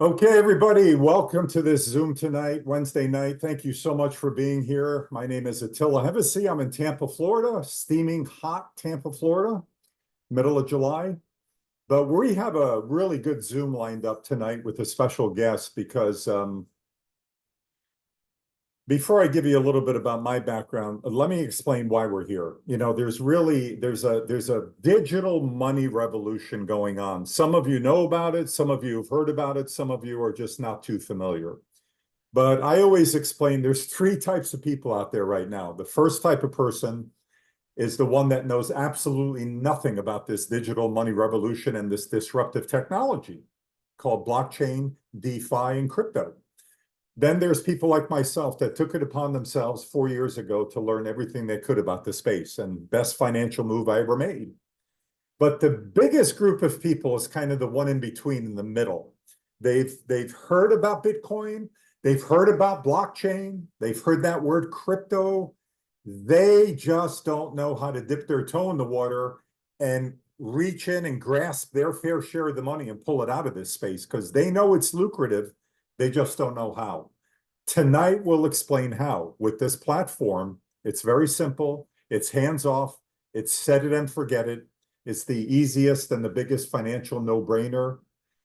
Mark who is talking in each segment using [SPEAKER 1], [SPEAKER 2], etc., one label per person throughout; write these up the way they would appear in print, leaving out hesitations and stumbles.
[SPEAKER 1] Okay, everybody, welcome to this Zoom tonight, Wednesday night. Thank you so much for being here. My name is Attila Hevesi. I'm in Tampa, Florida, steaming hot Tampa, Florida, middle of July. But we have a really good Zoom lined up tonight with a special guest because before I give you a little bit about my background, let me explain why we're here. You know, there's a digital money revolution going on. Some of you know about it, some of you have heard about it, some of you are just not too familiar. But I always explain there's three types of people out there right now. The first type of person is the one that knows absolutely nothing about this digital money revolution and this disruptive technology called blockchain, DeFi, and crypto. Then there's people like myself that took it upon themselves 4 years ago to learn everything they could about the space, and best financial move I ever made. But the biggest group of people is kind of the one in between, in the middle. They've heard about Bitcoin, they've heard about blockchain, they've heard that word crypto. They just don't know how to dip their toe in the water and reach in and grasp their fair share of the money and pull it out of this space because they know it's lucrative. They just don't know how. Tonight, we'll explain how. With this platform, it's very simple. It's hands-off. It's set it and forget it. It's the easiest and the biggest financial no-brainer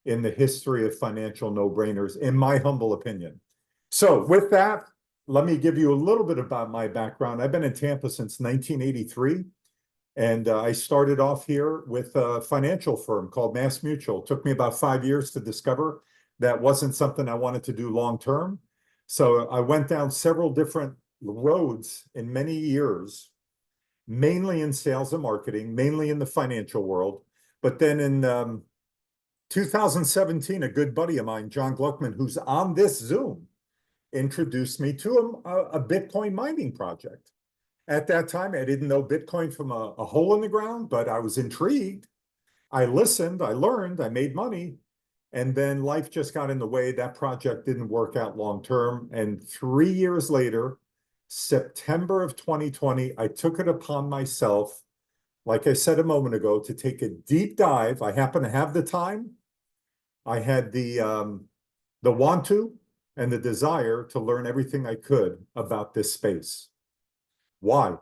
[SPEAKER 1] in the history of financial no-brainers, in my humble opinion. So with that, let me give you a little bit about my background. I've been in Tampa since 1983, and I started off here with a financial firm called MassMutual. It took me about 5 years to discover that wasn't something I wanted to do long-term. So I went down several different roads in many years, mainly in sales and marketing, mainly in the financial world. But then in 2017, a good buddy of mine, John Gluckman, who's on this Zoom, introduced me to a Bitcoin mining project. At that time, I didn't know Bitcoin from a hole in the ground, but I was intrigued. I listened, I learned, I made money. And then life just got in the way. That project didn't work out long term. And 3 years later, September of 2020, I took it upon myself, like I said a moment ago, to take a deep dive. I happen to have the time. I had the want to and the desire to learn everything I could about this space. Why?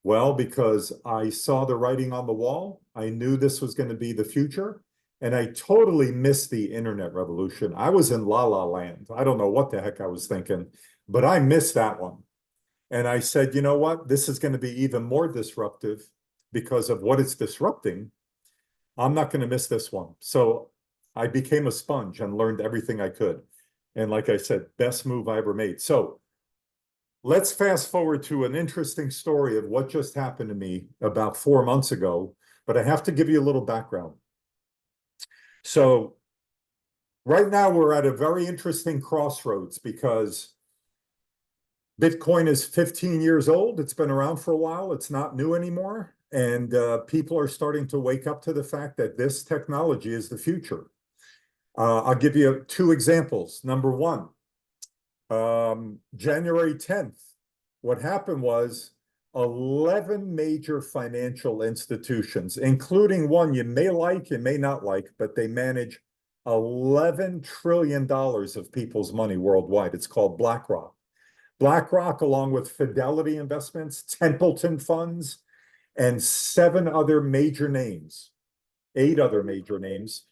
[SPEAKER 1] Well, because I saw the writing on the wall. I knew this was going to be the future. And I totally missed the internet revolution. I was in la la land. I don't know what the heck I was thinking, but I missed that one. And I said, you know what? This is going to be even more disruptive because of what it's disrupting. I'm not going to miss this one. So I became a sponge and learned everything I could. And like I said, best move I ever made. So let's fast forward to an interesting story of what just happened to me about 4 months ago. But I have to give you a little background. So right now we're at a very interesting crossroads because Bitcoin is 15 years old. It's been around for a while. It's not new anymore. And people are starting to wake up to the fact that this technology is the future. I'll give you two examples. Number one, January 10th, what happened was 11 major financial institutions, including one you may like, you may not like, but they manage $11 trillion of people's money worldwide. It's called BlackRock. BlackRock, along with Fidelity Investments, Templeton Funds, and 7 other major names, 8 other major names,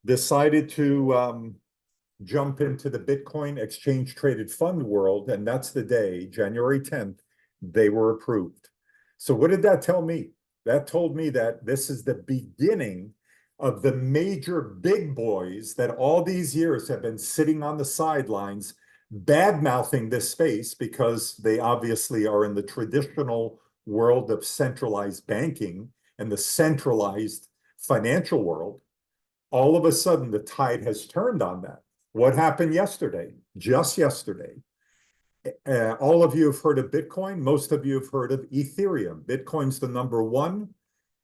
[SPEAKER 1] decided to jump into the Bitcoin exchange traded fund world. And that's the day, January 10th, they were approved. So what did that tell me? That told me that this is the beginning of the major big boys that all these years have been sitting on the sidelines, bad-mouthing this space because they obviously are in the traditional world of centralized banking and the centralized financial world. All of a sudden, the tide has turned on that. What happened yesterday? Just yesterday. All of you have heard of Bitcoin. Most of you have heard of Ethereum. Bitcoin's the #1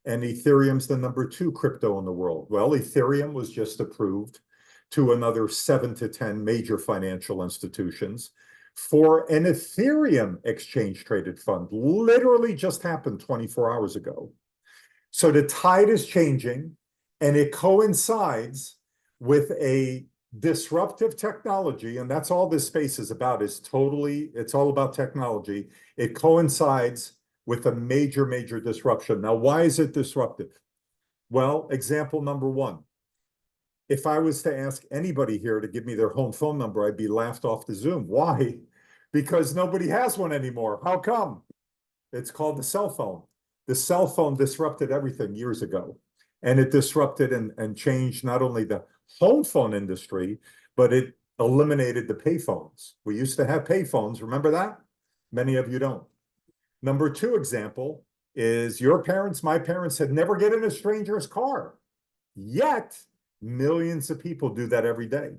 [SPEAKER 1] and Ethereum's the #2 crypto in the world. Well, Ethereum was just approved to another 7 to 10 major financial institutions for an Ethereum exchange traded fund. Literally just happened 24 hours ago. So the tide is changing, and it coincides with a Disruptive technology, and that's all this space is about, it's all about technology. It coincides with a major, major disruption. Now, why is it disruptive? Well, example number one. If I was to ask anybody here to give me their home phone number, I'd be laughed off the Zoom. Why? Because nobody has one anymore. How come? It's called the cell phone. The cell phone disrupted everything years ago. And it disrupted and changed not only the home phone industry, but it eliminated the payphones. We used to have payphones. Remember that? Many of you don't. Number two example is your parents, my parents had never get in a stranger's car. Yet, millions of people do that every day.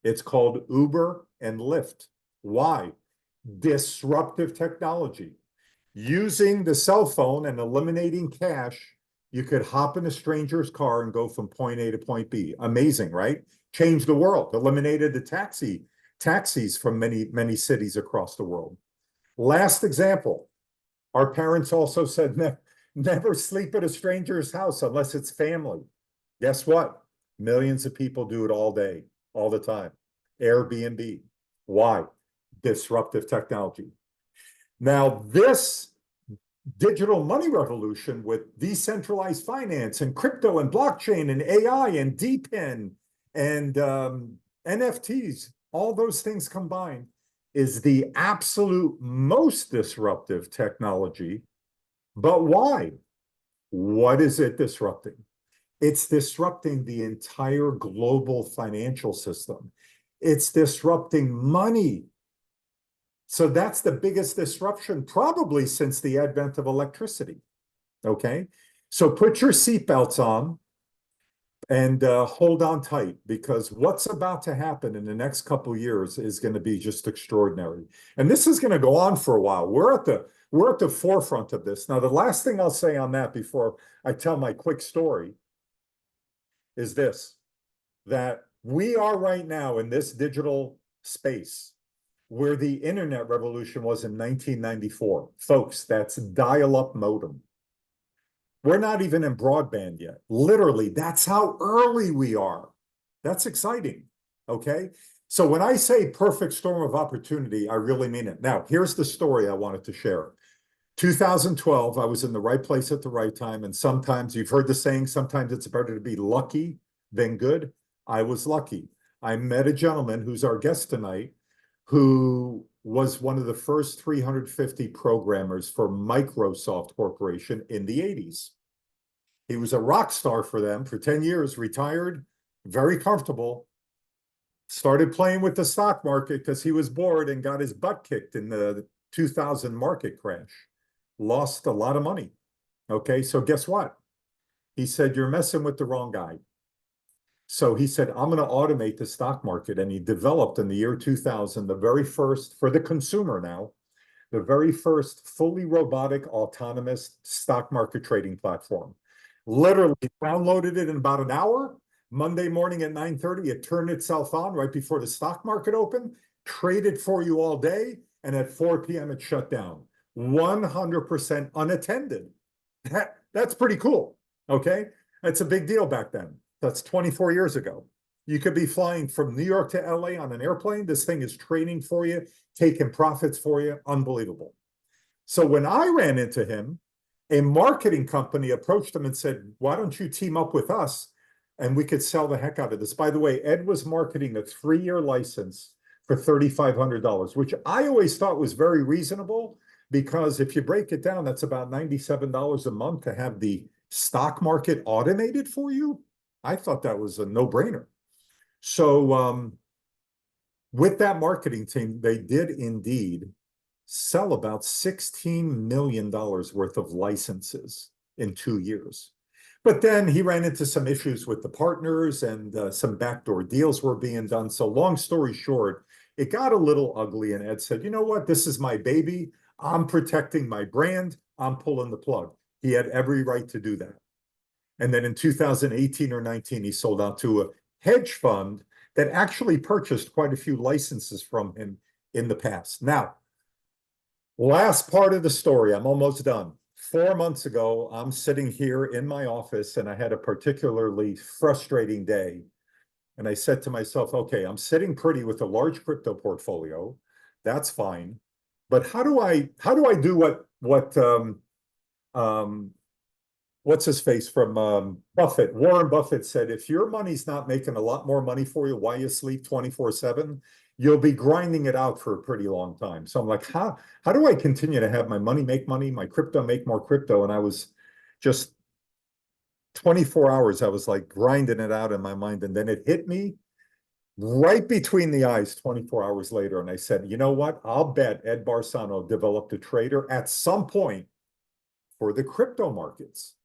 [SPEAKER 1] It's called Uber and Lyft. Why? Disruptive technology. Using the cell phone and eliminating cash, you could hop in a stranger's car and go from point A to point B. Amazing, right? Changed the world, eliminated the taxis from many, many cities across the world. Last example, our parents also said, never sleep at a stranger's house unless it's family. Guess what? Millions of people do it all day, all the time. Airbnb. Why? Disruptive technology. Now, this digital money revolution with decentralized finance and crypto and blockchain and AI and DePIN and NFTs, all those things combined, is the absolute most disruptive technology. But why? What is it disrupting? It's disrupting the entire global financial system. It's disrupting money. So that's the biggest disruption probably since the advent of electricity, okay? So put your seatbelts on and hold on tight, because what's about to happen in the next couple of years is going to be just extraordinary. And this is going to go on for a while. We're at the forefront of this. Now, the last thing I'll say on that before I tell my quick story is this, that we are right now in this digital space where the internet revolution was in 1994. Folks, that's dial-up modem. We're not even in broadband yet. Literally, that's how early we are. That's exciting, okay? So when I say perfect storm of opportunity, I really mean it. Now, here's the story I wanted to share. 2012, I was in the right place at the right time, and sometimes, you've heard the saying, sometimes it's better to be lucky than good. I was lucky. I met a gentleman who's our guest tonight, who was one of the first 350 programmers for Microsoft Corporation in the 80s. He was a rock star for them for 10 years, retired, very comfortable, started playing with the stock market because he was bored and got his butt kicked in the 2000 market crash. Lost a lot of money. Okay, so guess what? He said, you're messing with the wrong guy. So he said, I'm going to automate the stock market. And he developed in the year 2000, the very first, for the consumer now, the very first fully robotic autonomous stock market trading platform. Literally downloaded it in about an hour. Monday morning at 9:30, it turned itself on right before the stock market opened, traded for you all day, and at 4 p.m. it shut down. 100% unattended. That's pretty cool, okay? That's a big deal back then. That's 24 years ago. You could be flying from New York to LA on an airplane. This thing is trading for you, taking profits for you. Unbelievable. So when I ran into him, a marketing company approached him and said, why don't you team up with us and we could sell the heck out of this? By the way, Ed was marketing a 3-year license for $3,500, which I always thought was very reasonable, because if you break it down, that's about $97 a month to have the stock market automated for you. I thought that was a no-brainer. So with that marketing team, they did indeed sell about $16 million worth of licenses in 2 years. But then he ran into some issues with the partners, and some backdoor deals were being done. So long story short, it got a little ugly, and Ed said, you know what, this is my baby. I'm protecting my brand. I'm pulling the plug. He had every right to do that. And then in 2018 or 19, he sold out to a hedge fund that actually purchased quite a few licenses from him in the past. Now, last part of the story, I'm almost done. 4 months ago, I'm sitting here in my office, and I had a particularly frustrating day. And I said to myself, okay, I'm sitting pretty with a large crypto portfolio. That's fine. But how do I do um, what's his face from Buffett? Warren Buffett said, if your money's not making a lot more money for you while you sleep 24/7, you'll be grinding it out for a pretty long time. So I'm like, how do I continue to have my money make money, my crypto make more crypto? And I was just 24 hours, I was like grinding it out in my mind. And then it hit me right between the eyes 24 hours later. And I said, you know what? I'll bet Ed Barsano developed a trader at some point for the crypto markets.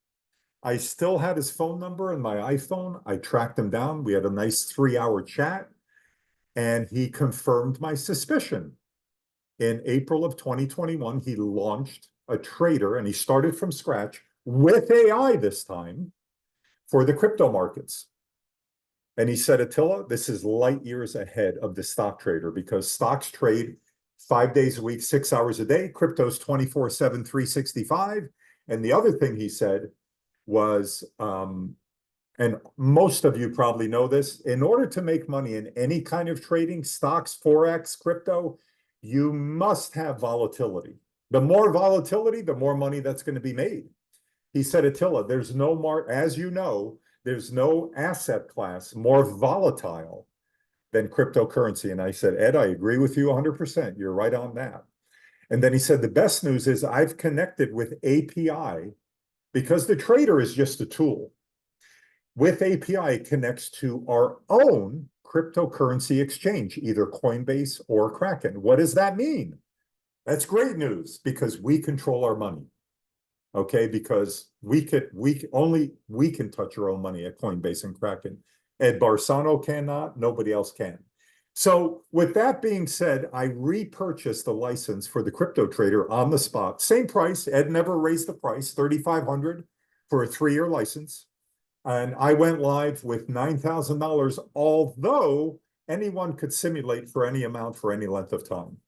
[SPEAKER 1] I still had his phone number in my iPhone. I tracked him down. We had a nice 3-hour chat, and he confirmed my suspicion. In April of 2021, he launched a trader, and he started from scratch with AI this time for the crypto markets. And he said, Attila, this is light years ahead of the stock trader because stocks trade 5 days a week, 6 hours a day. Crypto's 24/7, 365. And the other thing he said was, and most of you probably know this, in order to make money in any kind of trading, stocks, Forex, crypto, you must have volatility. The more volatility, the more money that's going to be made. He said, Attila, there's no more, as you know, there's no asset class more volatile than cryptocurrency. And I said, Ed, I agree with you 100%. You're right on that. And then he said, the best news is I've connected with API because the trader is just a tool. With API, it connects to our own cryptocurrency exchange, either Coinbase or Kraken. What does that mean? That's great news because we control our money. Okay, because we can touch our own money at Coinbase and Kraken. Ed Barsano cannot, nobody else can. So with that being said, I repurchased the license for the crypto trader on the spot. Same price. Ed never raised the price, $3,500 for a 3-year license. And I went live with $9,000, although anyone could simulate for any amount for any length of time.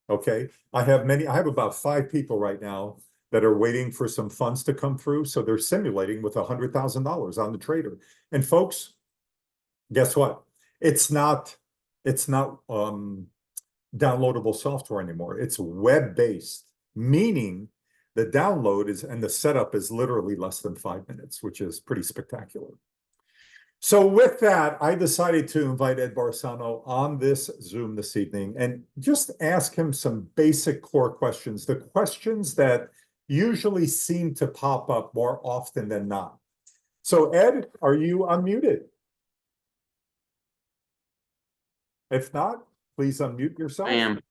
[SPEAKER 1] Okay, I have about 5 people right now that are waiting for some funds to come through. So they're simulating with $100,000 on the trader. And folks, guess what? It's not downloadable software anymore. It's web-based, meaning the download is and the setup is literally less than 5 minutes, which is pretty spectacular. So with that, I decided to invite Ed Barsano on this Zoom this evening and just ask him some basic core questions, the questions that usually seem to pop up more often than not. So Ed, are you unmuted? If not, please unmute yourself.
[SPEAKER 2] I am.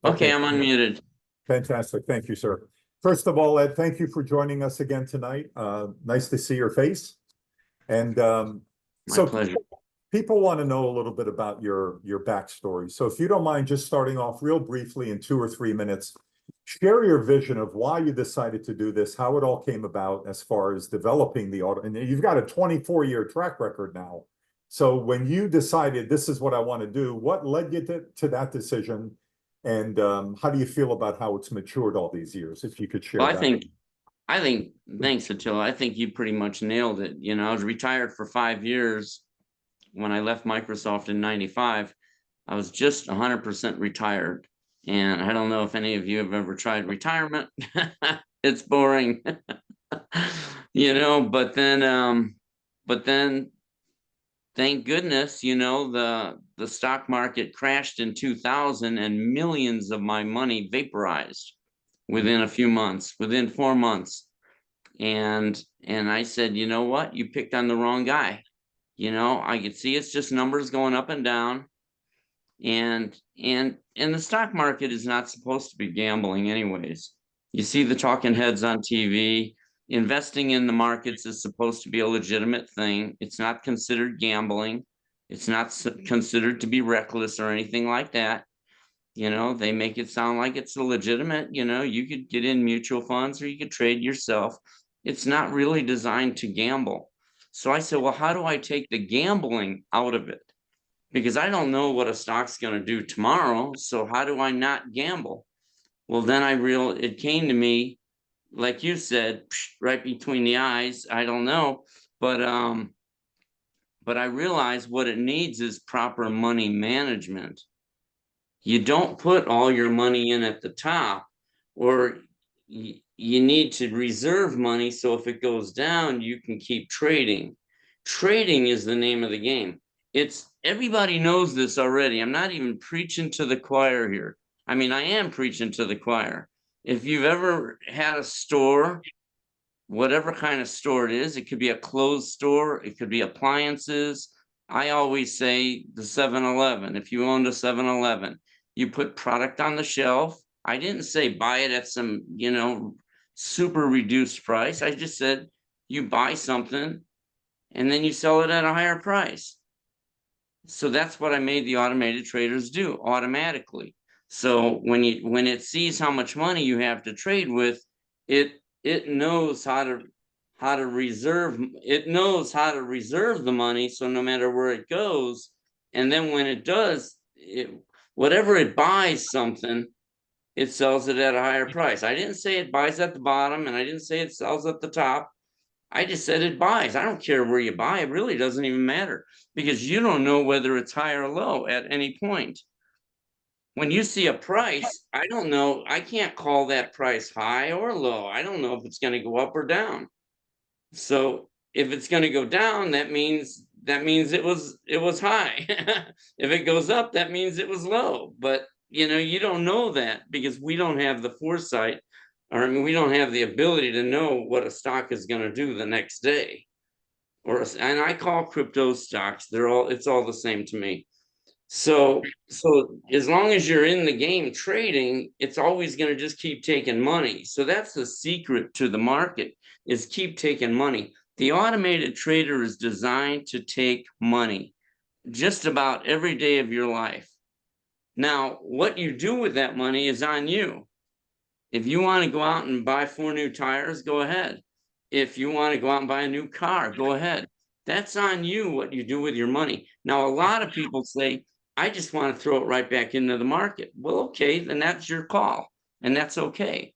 [SPEAKER 2] Okay, I'm unmuted.
[SPEAKER 1] Fantastic. Thank you, sir. First of all, Ed, thank you for joining us again tonight. Nice to see your face. And
[SPEAKER 2] My pleasure.
[SPEAKER 1] People want to know a little bit about your backstory. So if you don't mind just starting off real briefly in 2 or 3 minutes, share your vision of why you decided to do this, how it all came about as far as developing the auto. And you've got a 24-year track record now. So when you decided this is what I want to do, what led you to that decision? And how do you feel about how it's matured all these years? If you could share
[SPEAKER 2] Well,
[SPEAKER 1] that.
[SPEAKER 2] I think, thanks, Attila. I think you pretty much nailed it. You know, I was retired for 5 years. When I left Microsoft in 95, I was just 100% retired. And I don't know if any of you have ever tried retirement. It's boring, you know, but then thank goodness, you know, the stock market crashed in 2000 and millions of my money vaporized within a few months, within 4 months. And I said, you know what? You picked on the wrong guy. You know, I could see it's just numbers going up and down. And the stock market is not supposed to be gambling anyways. You see the talking heads on TV. Investing in the markets is supposed to be a legitimate thing. It's not considered gambling. It's not considered to be reckless or anything like that. You know, they make it sound like it's a legitimate, you know, you could get in mutual funds or you could trade yourself. It's not really designed to gamble. So I said, well, how do I take the gambling out of it? Because I don't know what a stock's going to do tomorrow. So how do I not gamble? Well, then it came to me, like you said, right between the eyes. I don't know, but but I realized what it needs is proper money management. You don't put all your money in at the top, or you need to reserve money so if it goes down, you can keep trading. Trading is the name of the game. It's everybody knows this already. I'm not even preaching to the choir here. I mean, I am preaching to the choir. If you've ever had a store, whatever kind of store it is, it could be a clothes store, it could be appliances. I always say the 7-Eleven. If you owned a 7-Eleven, you put product on the shelf. I didn't say buy it at some, super reduced price. I just said you buy something and then you sell it at a higher price. So that's what I made the automated traders do automatically. So when it sees how much money you have to trade with, it knows how to reserve the money, so no matter where it goes, and then when it does, whatever it buys something, it sells it at a higher price. I didn't say it buys at the bottom, and I didn't say it sells at the top. I just said it buys. I don't care where you buy. It really doesn't even matter because you don't know whether it's high or low at any point. When you see a price, I don't know. I can't call that price high or low. I don't know if it's going to go up or down. So if it's going to go down, that means it was high. If it goes up, that means it was low. But you don't know that because we don't have the foresight, or I mean, we don't have the ability to know what a stock is going to do the next day. And I call crypto stocks. It's all the same to me. So as long as you're in the game trading, it's always going to just keep taking money. So that's the secret to the market, is keep taking money. The automated trader is designed to take money just about every day of your life. Now, what you do with that money is on you. If you want to go out and buy 4 new tires, go ahead. If you want to go out and buy a new car, go ahead. That's on you what you do with your money. Now, a lot of people say, I just want to throw it right back into the market. Well, okay, then that's your call, and that's okay.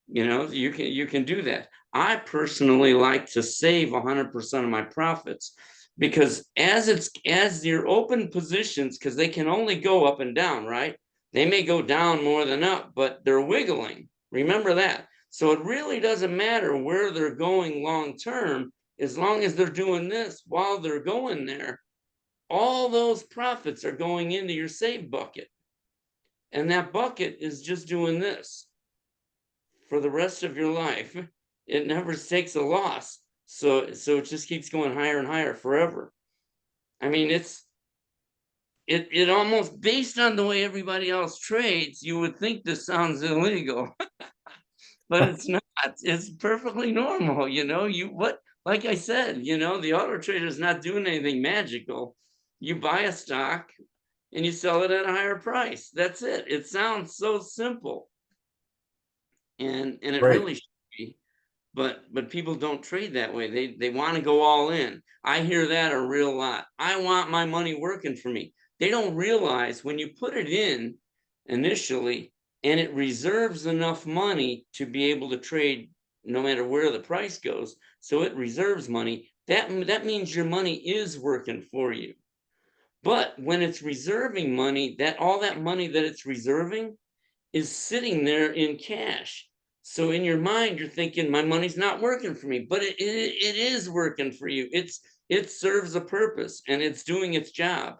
[SPEAKER 2] You can do that. I personally like to save 100% of my profits because as your open positions, because they can only go up and down, right? They may go down more than up, but they're wiggling. Remember that. So it really doesn't matter where they're going long term, as long as they're doing this while they're going there. All those profits are going into your save bucket. And that bucket is just doing this for the rest of your life. It never takes a loss. So it just keeps going higher and higher forever. I mean, it almost, based on the way everybody else trades, you would think this sounds illegal, but it's not. It's perfectly normal. Like I said, the auto trader is not doing anything magical. You buy a stock and you sell it at a higher price. That's it. It sounds so simple. And it
[SPEAKER 1] Right.
[SPEAKER 2] really should be, but people don't trade that way. They want to go all in. I hear that a real lot. I want my money working for me. They don't realize when you put it in initially and it reserves enough money to be able to trade no matter where the price goes, so it reserves money, that means your money is working for you. But when it's reserving money, that all that money that it's reserving is sitting there in cash. So in your mind, you're thinking, my money's not working for me, but it is working for you. It serves a purpose and it's doing its job.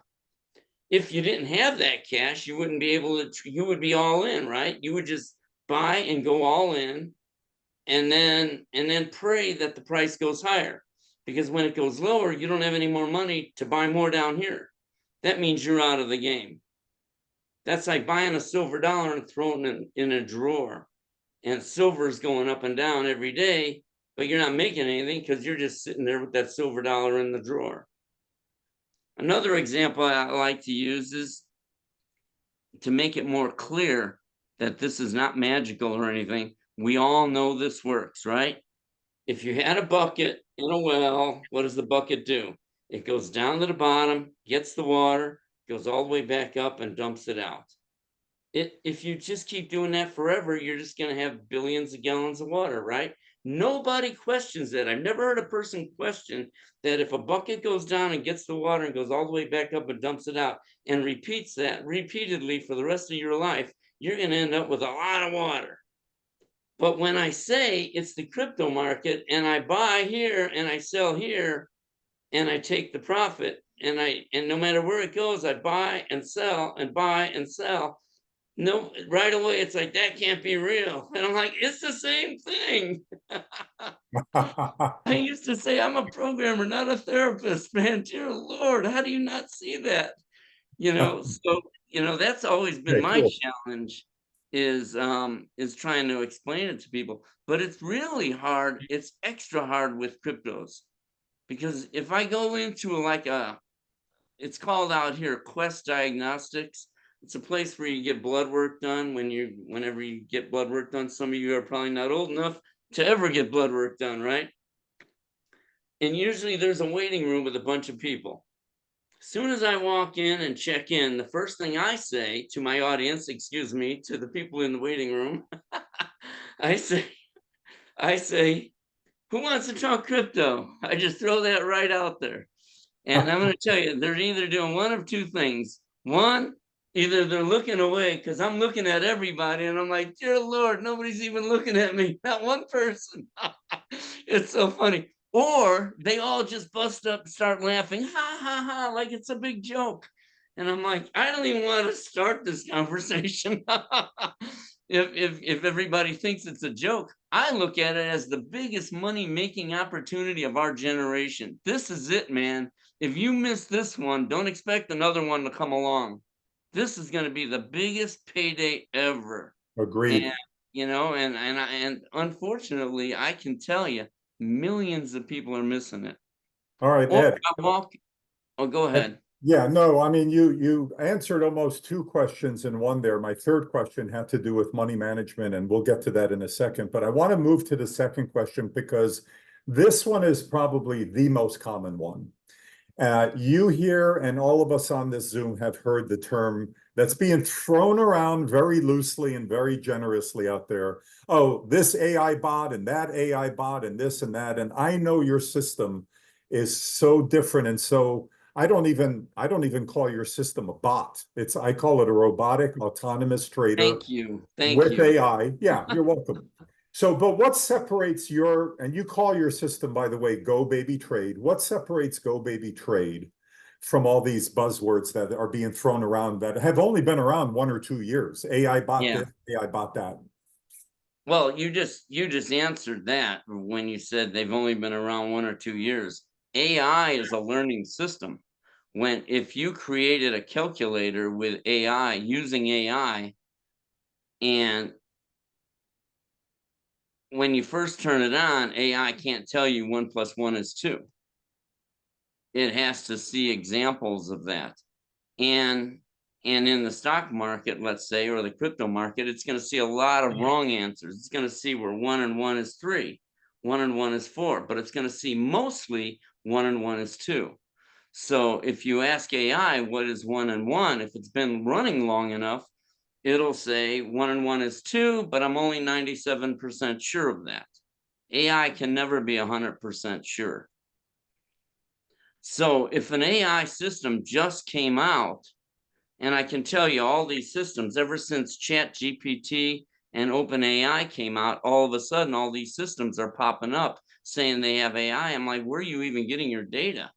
[SPEAKER 2] If you didn't have that cash, you wouldn't be able to, you would be all in, right? You would just buy and go all in and then pray that the price goes higher. Because when it goes lower, you don't have any more money to buy more down here. That means you're out of the game. That's like buying a silver dollar and throwing it in a drawer. And silver is going up and down every day, but you're not making anything because you're just sitting there with that silver dollar in the drawer. Another example I like to use is to make it more clear that this is not magical or anything. We all know this works, right? If you had a bucket in a well, what does the bucket do? It goes down to the bottom, gets the water, goes all the way back up and dumps it out. If you just keep doing that forever, you're just going to have billions of gallons of water, right? Nobody questions that. I've never heard a person question that if a bucket goes down and gets the water and goes all the way back up and dumps it out and repeats that repeatedly for the rest of your life, you're going to end up with a lot of water. But when I say it's the crypto market and I buy here and I sell here and I take the profit and no matter where it goes, I buy and sell and buy and sell. No, right away it's like that can't be real. And I'm like, it's the same thing. I used to say I'm a programmer, not a therapist, man. Dear Lord, how do you not see that? So that's always been
[SPEAKER 1] Okay,
[SPEAKER 2] my
[SPEAKER 1] cool.
[SPEAKER 2] challenge is trying to explain it to people. But it's really hard. It's extra hard with cryptos because if I go into it's called out here Quest Diagnostics. It's a place where you get blood work done whenever you get blood work done. Some of you are probably not old enough to ever get blood work done, right? And usually there's a waiting room with a bunch of people. As soon as I walk in and check in, the first thing I say to my audience, excuse me, to the people in the waiting room, I say, I say, who wants to talk crypto? I just throw that right out there. And I'm going to tell you, they're either doing one of two things. One, either they're looking away because I'm looking at everybody and I'm like, dear Lord, nobody's even looking at me. Not one person. It's so funny. Or they all just bust up, start laughing, ha ha ha, like it's a big joke. And I'm like, I don't even want to start this conversation. If everybody thinks it's a joke, I look at it as the biggest money making opportunity of our generation. This is it, man. If you miss this one, don't expect another one to come along. This is going to be the biggest payday ever. And
[SPEAKER 1] Agreed.
[SPEAKER 2] and unfortunately, I can tell you, millions of people are missing it.
[SPEAKER 1] All right,
[SPEAKER 2] Or
[SPEAKER 1] Ed.
[SPEAKER 2] I walk. Oh, go ahead.
[SPEAKER 1] Yeah, no, I mean, you answered almost two questions in one there. My third question had to do with money management, and we'll get to that in a second. But I want to move to the second question because this one is probably the most common one. You here and all of us on this Zoom have heard the term that's being thrown around very loosely and very generously out there. Oh, this AI bot and that AI bot and this and that. And I know your system is so different. And so I don't even call your system a bot. I call it a robotic autonomous trader
[SPEAKER 2] Thank you. Thank
[SPEAKER 1] with
[SPEAKER 2] you.
[SPEAKER 1] AI. Yeah, you're welcome. So, but what separates and you call your system, by the way, Go Baby Trade. What separates Go Baby Trade from all these buzzwords that are being thrown around that have only been around 1 or 2 years? AI bot
[SPEAKER 2] Yeah.
[SPEAKER 1] this, AI bot that.
[SPEAKER 2] Well, you just answered that when you said they've only been around 1 or 2 years. AI is a learning system. If you created a calculator with AI using AI, and when you first turn it on, AI can't tell you 1 + 1 is 2. It has to see examples of that. And in the stock market, let's say, or the crypto market, it's going to see a lot of wrong answers. It's going to see where 1 and 1 is 3, 1 and 1 is 4, but it's going to see mostly 1 and 1 is 2. So if you ask AI what is 1 and 1, if it's been running long enough, it'll say 1 and 1 is 2, but I'm only 97% sure of that. AI can never be 100% sure. So if an AI system just came out, and I can tell you all these systems, ever since Chat GPT and OpenAI came out, all of a sudden, all these systems are popping up saying they have AI. I'm like, where are you even getting your data?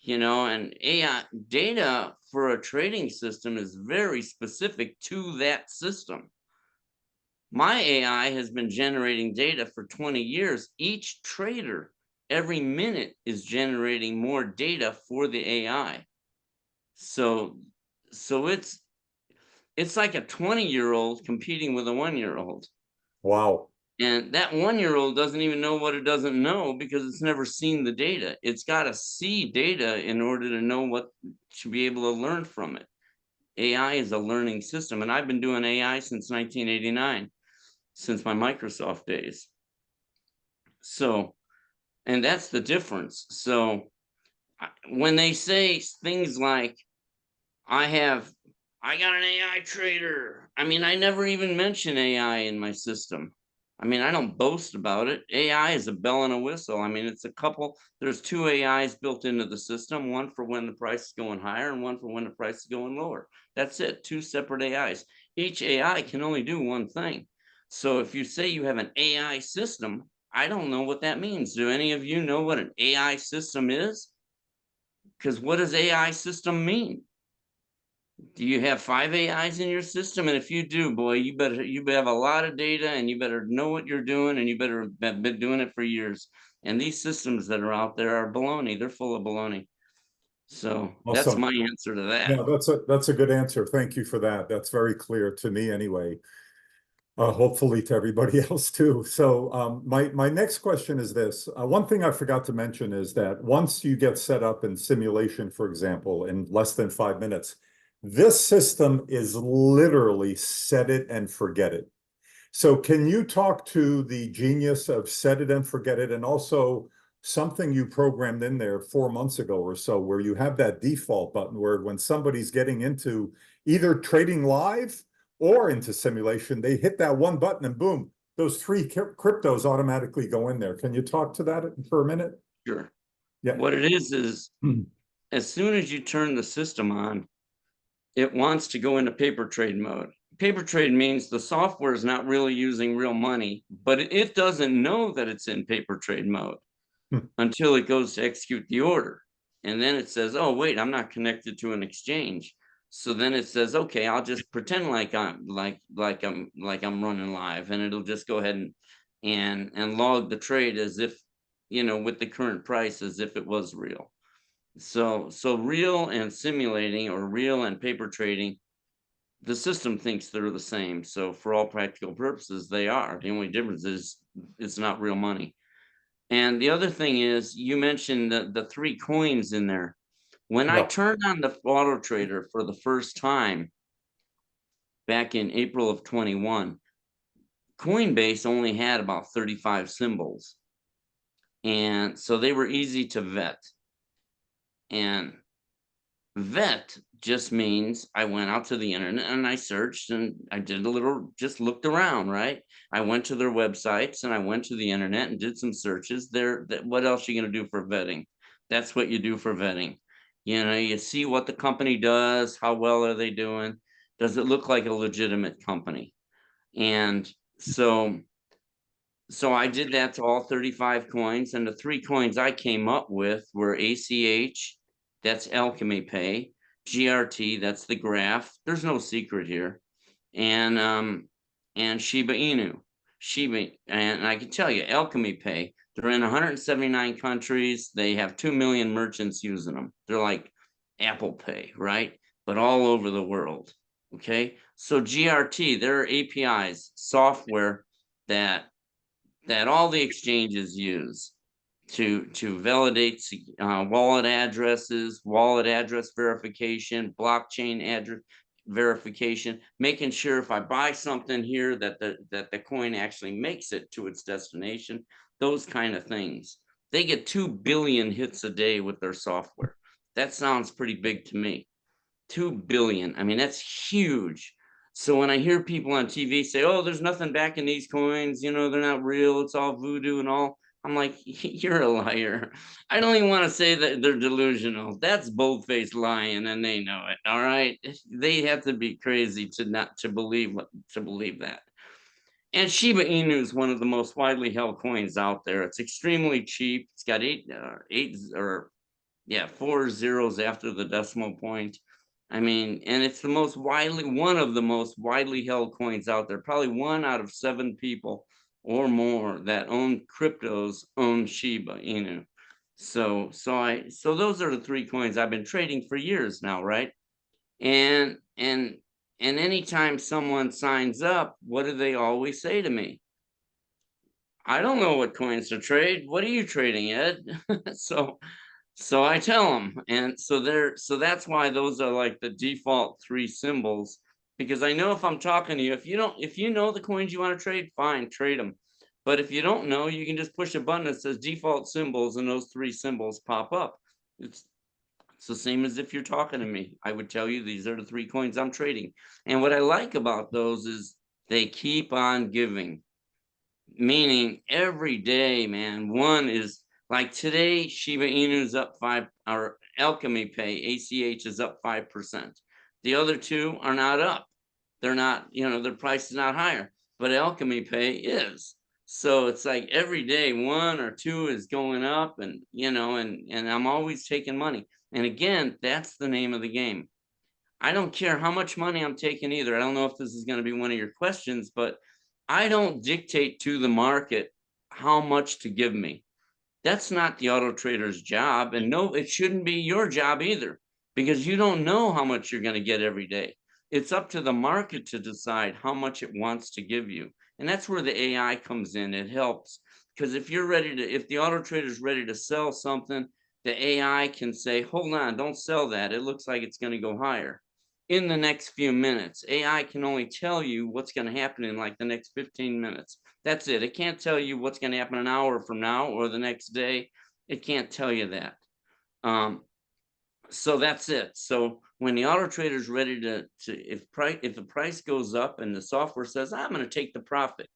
[SPEAKER 2] And AI data for a trading system is very specific to that system. My AI has been generating data for 20 years. Each trader, every minute, is generating more data for the AI. So it's like a 20-year-old competing with a 1-year-old.
[SPEAKER 1] Wow.
[SPEAKER 2] And that 1-year-old doesn't even know what it doesn't know because it's never seen the data. It's got to see data in order to know what to be able to learn from it. AI is a learning system. And I've been doing AI since 1989, since my Microsoft days. So, and that's the difference. So when they say things like, I got an AI trader. I mean, I never even mention AI in my system. I mean, I don't boast about it. AI is a bell and a whistle. I mean, there's two AIs built into the system, one for when the price is going higher and one for when the price is going lower. That's it, two separate AIs. Each AI can only do one thing. So if you say you have an AI system, I don't know what that means. Do any of you know what an AI system is? Because what does AI system mean? Do you have 5 AIs in your system? And if you do, boy, you better have a lot of data and you better know what you're doing and you better have been doing it for years. And these systems that are out there are baloney. They're full of baloney. So that's
[SPEAKER 1] Awesome.
[SPEAKER 2] my answer to that.
[SPEAKER 1] Yeah, that's a good answer. Thank you for that. That's very clear to me anyway. Hopefully to everybody else too. So my next question is this. One thing I forgot to mention is that once you get set up in simulation, for example, in less than 5 minutes, this system is literally set it and forget it. So can you talk to the genius of set it and forget it, and also something you programmed in there 4 months ago or so, where you have that default button where when somebody's getting into either trading live or into simulation, they hit that one button and boom, those three cryptos automatically go in there. Can you talk to that for a minute?
[SPEAKER 2] Sure.
[SPEAKER 1] Yeah.
[SPEAKER 2] What it is as soon as you turn the system on, it wants to go into paper trade mode. Paper trade means the software is not really using real money, but it doesn't know that it's in paper trade mode until it goes to execute the order. And then it says, oh, wait, I'm not connected to an exchange. So then it says, okay, I'll just pretend like I'm running live, and it'll just go ahead and log the trade as if, with the current price, as if it was real. So real and simulating, or real and paper trading, the system thinks they're the same. So for all practical purposes, they are. The only difference is it's not real money. And the other thing is, you mentioned the 3 coins in there. When I
[SPEAKER 1] Yeah.
[SPEAKER 2] turned on the auto trader for the first time back in April of 21, Coinbase only had about 35 symbols. And so they were easy to vet. And vet just means I went out to the internet and I searched and I did just looked around, right? I went to their websites and I went to the internet and did some searches there. What else are you going to do for vetting? That's what you do for vetting. You see what the company does, how well are they doing? Does it look like a legitimate company? And so I did that to all 35 coins, and the 3 coins I came up with were ACH, that's Alchemy Pay, GRT, that's the graph. There's no secret here. And Shiba Inu. And I can tell you, Alchemy Pay, they're in 179 countries. They have 2 million merchants using them. They're like Apple Pay, right? But all over the world. Okay. So GRT, there are APIs, software that all the exchanges use to validate wallet addresses, wallet address verification, blockchain address verification, making sure if I buy something here that the coin actually makes it to its destination, those kind of things. They get 2 billion hits a day with their software. That sounds pretty big to me. 2 billion. I mean, that's huge. So when I hear people on TV say, oh, there's nothing back in these coins, they're not real, it's all voodoo and all, I'm like, you're a liar. I don't even want to say that they're delusional. That's bold-faced lying, and they know it. All right. They have to be crazy to believe that. And Shiba Inu is one of the most widely held coins out there. It's extremely cheap. It's got 4 zeros after the decimal point. I mean, and it's one of the most widely held coins out there. Probably 1 out of 7 people or more that own cryptos own Shiba Inu. So those are the 3 coins I've been trading for years now, right? And anytime someone signs up, what do they always say to me? I don't know what coins to trade. What are you trading, Ed? So I tell them, and so that's why those are like the default 3 symbols, because I know if I'm talking to you, if you know the coins you want to trade, fine, trade them. But if you don't know, you can just push a button that says default symbols, and those 3 symbols pop up. It's the same as if you're talking to me. I would tell you these are the 3 coins I'm trading. And what I like about those is they keep on giving. meaning every day, man, one is like today, Shiba Inu is up 5, or Alchemy Pay, ACH is up 5%. The other two are not up. They're not, their price is not higher, but Alchemy Pay is. So it's like every day one or two is going up, and and I'm always taking money. And again, that's the name of the game. I don't care how much money I'm taking either. I don't know if this is going to be one of your questions, but I don't dictate to the market how much to give me. That's not the auto trader's job. And no, it shouldn't be your job either, because you don't know how much you're going to get every day. It's up to the market to decide how much it wants to give you. And that's where the AI comes in. It helps, because if the auto trader is ready to sell something, the AI can say, hold on, don't sell that. It looks like it's going to go higher in the next few minutes. AI can only tell you what's going to happen in like the next 15 minutes. That's it. It can't tell you what's going to happen an hour from now or the next day. It can't tell you that. So that's it. So when the auto trader is ready if the price goes up and the software says, I'm going to take the profit,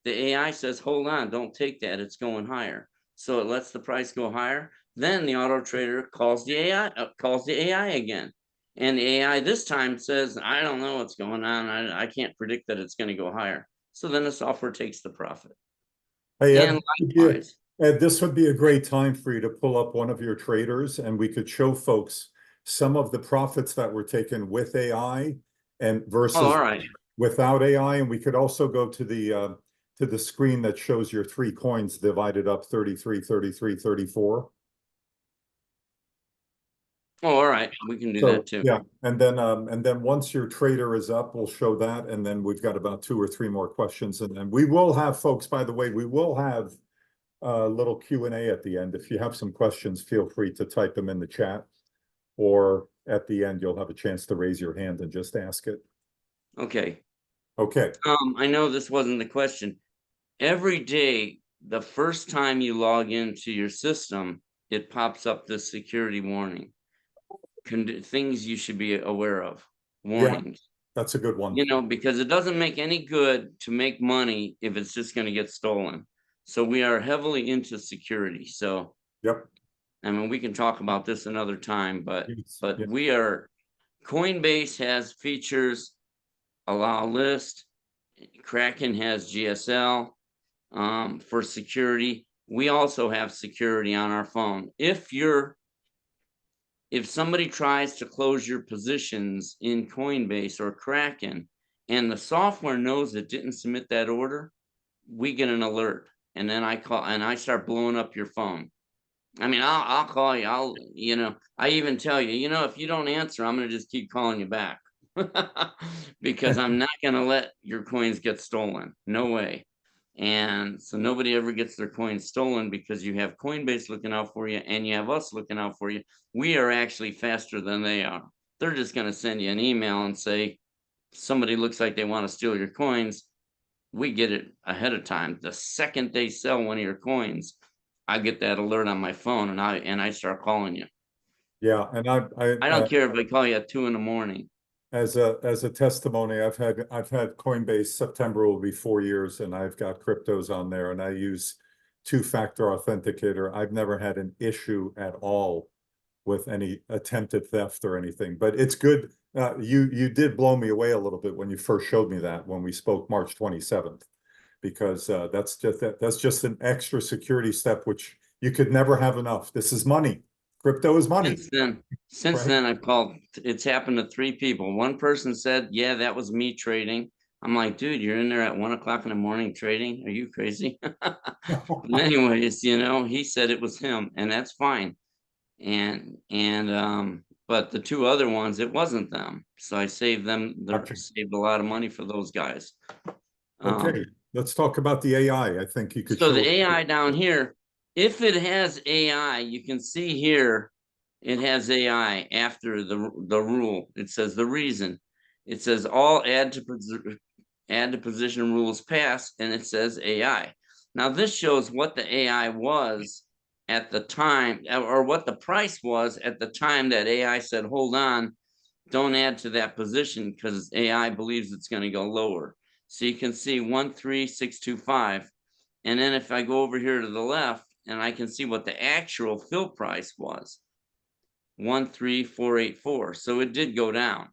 [SPEAKER 2] the AI says, hold on, don't take that. It's going higher. So it lets the price go higher. Then the auto trader calls the AI again. And the AI this time says, I don't know what's going on. I can't predict that it's going to go higher. So then the software takes the profit.
[SPEAKER 1] Hey,
[SPEAKER 2] And likewise.
[SPEAKER 1] Ed, this would be a great time for you to pull up one of your traders, and we could show folks some of the profits that were taken with AI and
[SPEAKER 2] Oh,
[SPEAKER 1] versus
[SPEAKER 2] all right.
[SPEAKER 1] without AI. And we could also go to the screen that shows your three coins divided up 33, 33, 34.
[SPEAKER 2] Oh, all right. We can do
[SPEAKER 1] So
[SPEAKER 2] that too.
[SPEAKER 1] yeah, and then once your trader is up, we'll show that, and then we've got about 2 or 3 more questions, and then we will have folks. By the way, we will have a little Q&A at the end. If you have some questions, feel free to type them in the chat, or at the end you'll have a chance to raise your hand and just ask it.
[SPEAKER 2] Okay.
[SPEAKER 1] Okay.
[SPEAKER 2] I know this wasn't the question. Every day, the first time you log into your system, it pops up this security warning. Things you should be aware of.
[SPEAKER 1] Yeah,
[SPEAKER 2] Warnings.
[SPEAKER 1] that's a good one.
[SPEAKER 2] Because it doesn't make any good to make money if it's just going to get stolen. So we are heavily into security. So,
[SPEAKER 1] Yep.
[SPEAKER 2] I mean, we can talk about this another time, but
[SPEAKER 1] Yeah.
[SPEAKER 2] we are, Coinbase has features, allow list, Kraken has GSL for security. We also have security on our phone. If somebody tries to close your positions in Coinbase or Kraken, and the software knows it didn't submit that order, we get an alert, and then I call and I start blowing up your phone. I mean, I'll call you. I even tell you, if you don't answer, I'm gonna just keep calling you back because I'm not gonna let your coins get stolen. No way. And so nobody ever gets their coins stolen, because you have Coinbase looking out for you and you have us looking out for you. We are actually faster than they are. They're just going to send you an email and say, somebody looks like they want to steal your coins. We get it ahead of time. The second they sell one of your coins, I get that alert on my phone, and I start calling you.
[SPEAKER 1] Yeah, and
[SPEAKER 2] I don't care if they call you at 2 a.m.
[SPEAKER 1] as a testimony, I've had Coinbase. September will be 4 years, and I've got cryptos on there, and I use two-factor authenticator. I've never had an issue at all with any attempted theft or anything. But it's good. You did blow me away a little bit when you first showed me that when we spoke March 27th, because that's just an extra security step, which you could never have enough. This is money. Crypto is money,
[SPEAKER 2] Since
[SPEAKER 1] right?
[SPEAKER 2] then, I've called. It's happened to 3 people. One person said, "Yeah, that was me trading." I'm like, "Dude, you're in there at 1 o'clock in the morning trading? Are you crazy?" But anyways, he said it was him, and that's fine. But the 2 other ones, it wasn't them. So I saved them.
[SPEAKER 1] Gotcha.
[SPEAKER 2] Saved a lot of money for those guys.
[SPEAKER 1] Okay, let's talk about the AI. I think you could
[SPEAKER 2] So the
[SPEAKER 1] show.
[SPEAKER 2] AI down here, if it has AI, you can see here, it has AI after the rule. It says the reason. It says all add to position rules pass, and it says AI. Now this shows what the AI was at the time, or what the price was at the time that AI said, hold on, don't add to that position, because AI believes it's going to go lower. So you can see 13625. And then if I go over here to the left and I can see what the actual fill price was, 13484. So it did go down.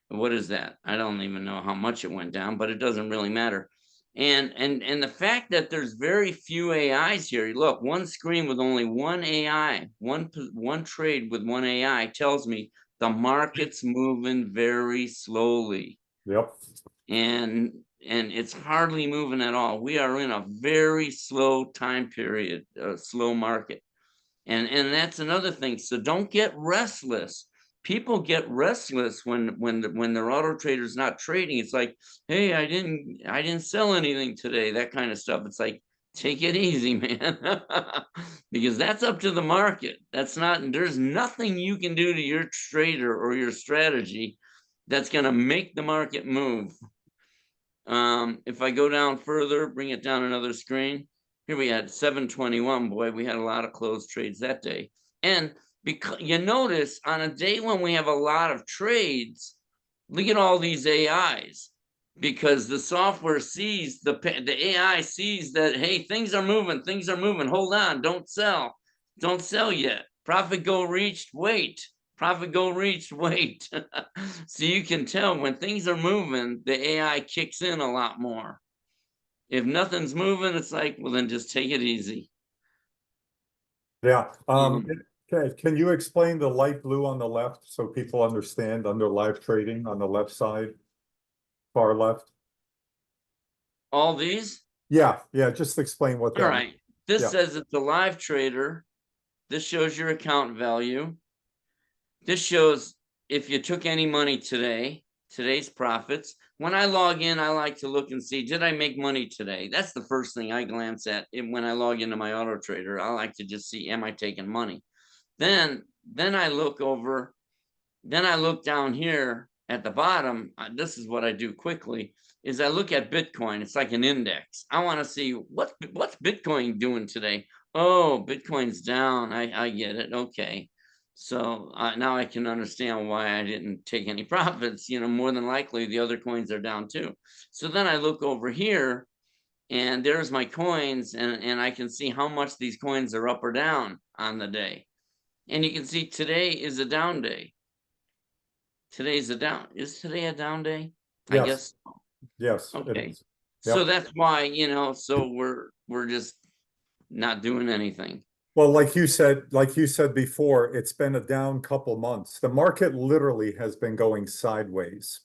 [SPEAKER 2] What is that? I don't even know how much it went down, but it doesn't really matter. And the fact that there's very few AIs here. Look, one screen with only one AI, one trade with one AI tells me the market's moving very slowly.
[SPEAKER 1] Yep.
[SPEAKER 2] And it's hardly moving at all. We are in a very slow time period, a slow market. And that's another thing. So don't get restless. People get restless when their auto trader's not trading. It's like, hey, I didn't sell anything today, that kind of stuff. It's like, take it easy, man. Because that's up to the market. That's not, there's nothing you can do to your trader or your strategy that's going to make the market move. If I go down further, bring it down another screen. Here we had 721. Boy, we had a lot of closed trades that day. And because you notice on a day when we have a lot of trades, look at all these AIs, because the software sees, the AI sees that, hey, things are moving, hold on, don't sell yet. Profit goal reached, wait. Profit goal reached, wait. So you can tell when things are moving, the AI kicks in a lot more. If nothing's moving, it's like, well, then just take it easy.
[SPEAKER 1] Yeah. Okay. Can you explain the light blue on the left so people understand under live trading on the left side, far left?
[SPEAKER 2] All these?
[SPEAKER 1] Yeah. Yeah. Just explain what
[SPEAKER 2] All
[SPEAKER 1] that
[SPEAKER 2] right. This
[SPEAKER 1] Yeah.
[SPEAKER 2] says it's a live trader. This shows your account value. This shows if you took any money today, today's profits. When I log in, I like to look and see, did I make money today? That's the first thing I glance at when I log into my auto trader. I like to just see, am I taking money? Then I look over, then I look down here at the bottom. This is what I do quickly, is I look at Bitcoin. It's like an index. I want to see what's Bitcoin doing today. Oh, Bitcoin's down. I get it. Okay. So now I can understand why I didn't take any profits. You know, more than likely the other coins are down too. So then I look over here and there's my coins, and I can see how much these coins are up or down on the day. And you can see today is a down day. Today's a down. Is today a down day? I
[SPEAKER 1] Yes.
[SPEAKER 2] guess.
[SPEAKER 1] Yes. It
[SPEAKER 2] Okay.
[SPEAKER 1] is.
[SPEAKER 2] So
[SPEAKER 1] Yep.
[SPEAKER 2] that's why, you know, so we're just not doing anything.
[SPEAKER 1] Well, like you said before, it's been a down couple months. The market literally has been going sideways.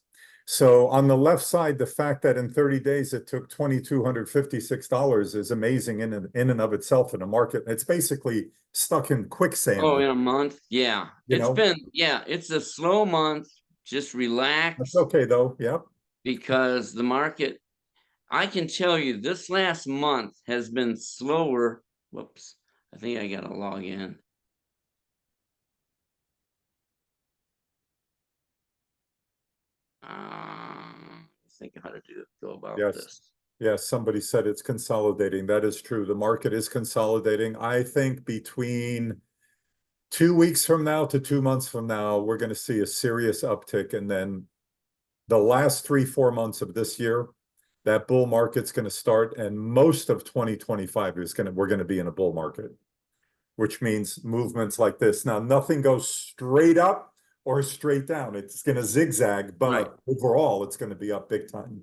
[SPEAKER 1] So on the left side, the fact that in 30 days it took $2,256 is amazing in and of itself in a market. It's basically stuck in quicksand.
[SPEAKER 2] Oh, in a month? Yeah.
[SPEAKER 1] You
[SPEAKER 2] It's
[SPEAKER 1] know,
[SPEAKER 2] been, yeah, it's a slow month. Just
[SPEAKER 1] that's
[SPEAKER 2] relax,
[SPEAKER 1] okay though. Yep.
[SPEAKER 2] because the market, I can tell you this last month has been slower. Whoops. I think I gotta log in. Think how to go about
[SPEAKER 1] Yes.
[SPEAKER 2] this.
[SPEAKER 1] Yes. Somebody said it's consolidating. That is true. The market is consolidating. I think between 2 weeks from now to 2 months from now, we're going to see a serious uptick. And then the last 3-4 months of this year, that bull market's going to start. And most of 2025 we're going to be in a bull market, which means movements like this. Now, nothing goes straight up or straight down. It's going to zigzag,
[SPEAKER 2] Right.
[SPEAKER 1] but overall, it's going to be up big time.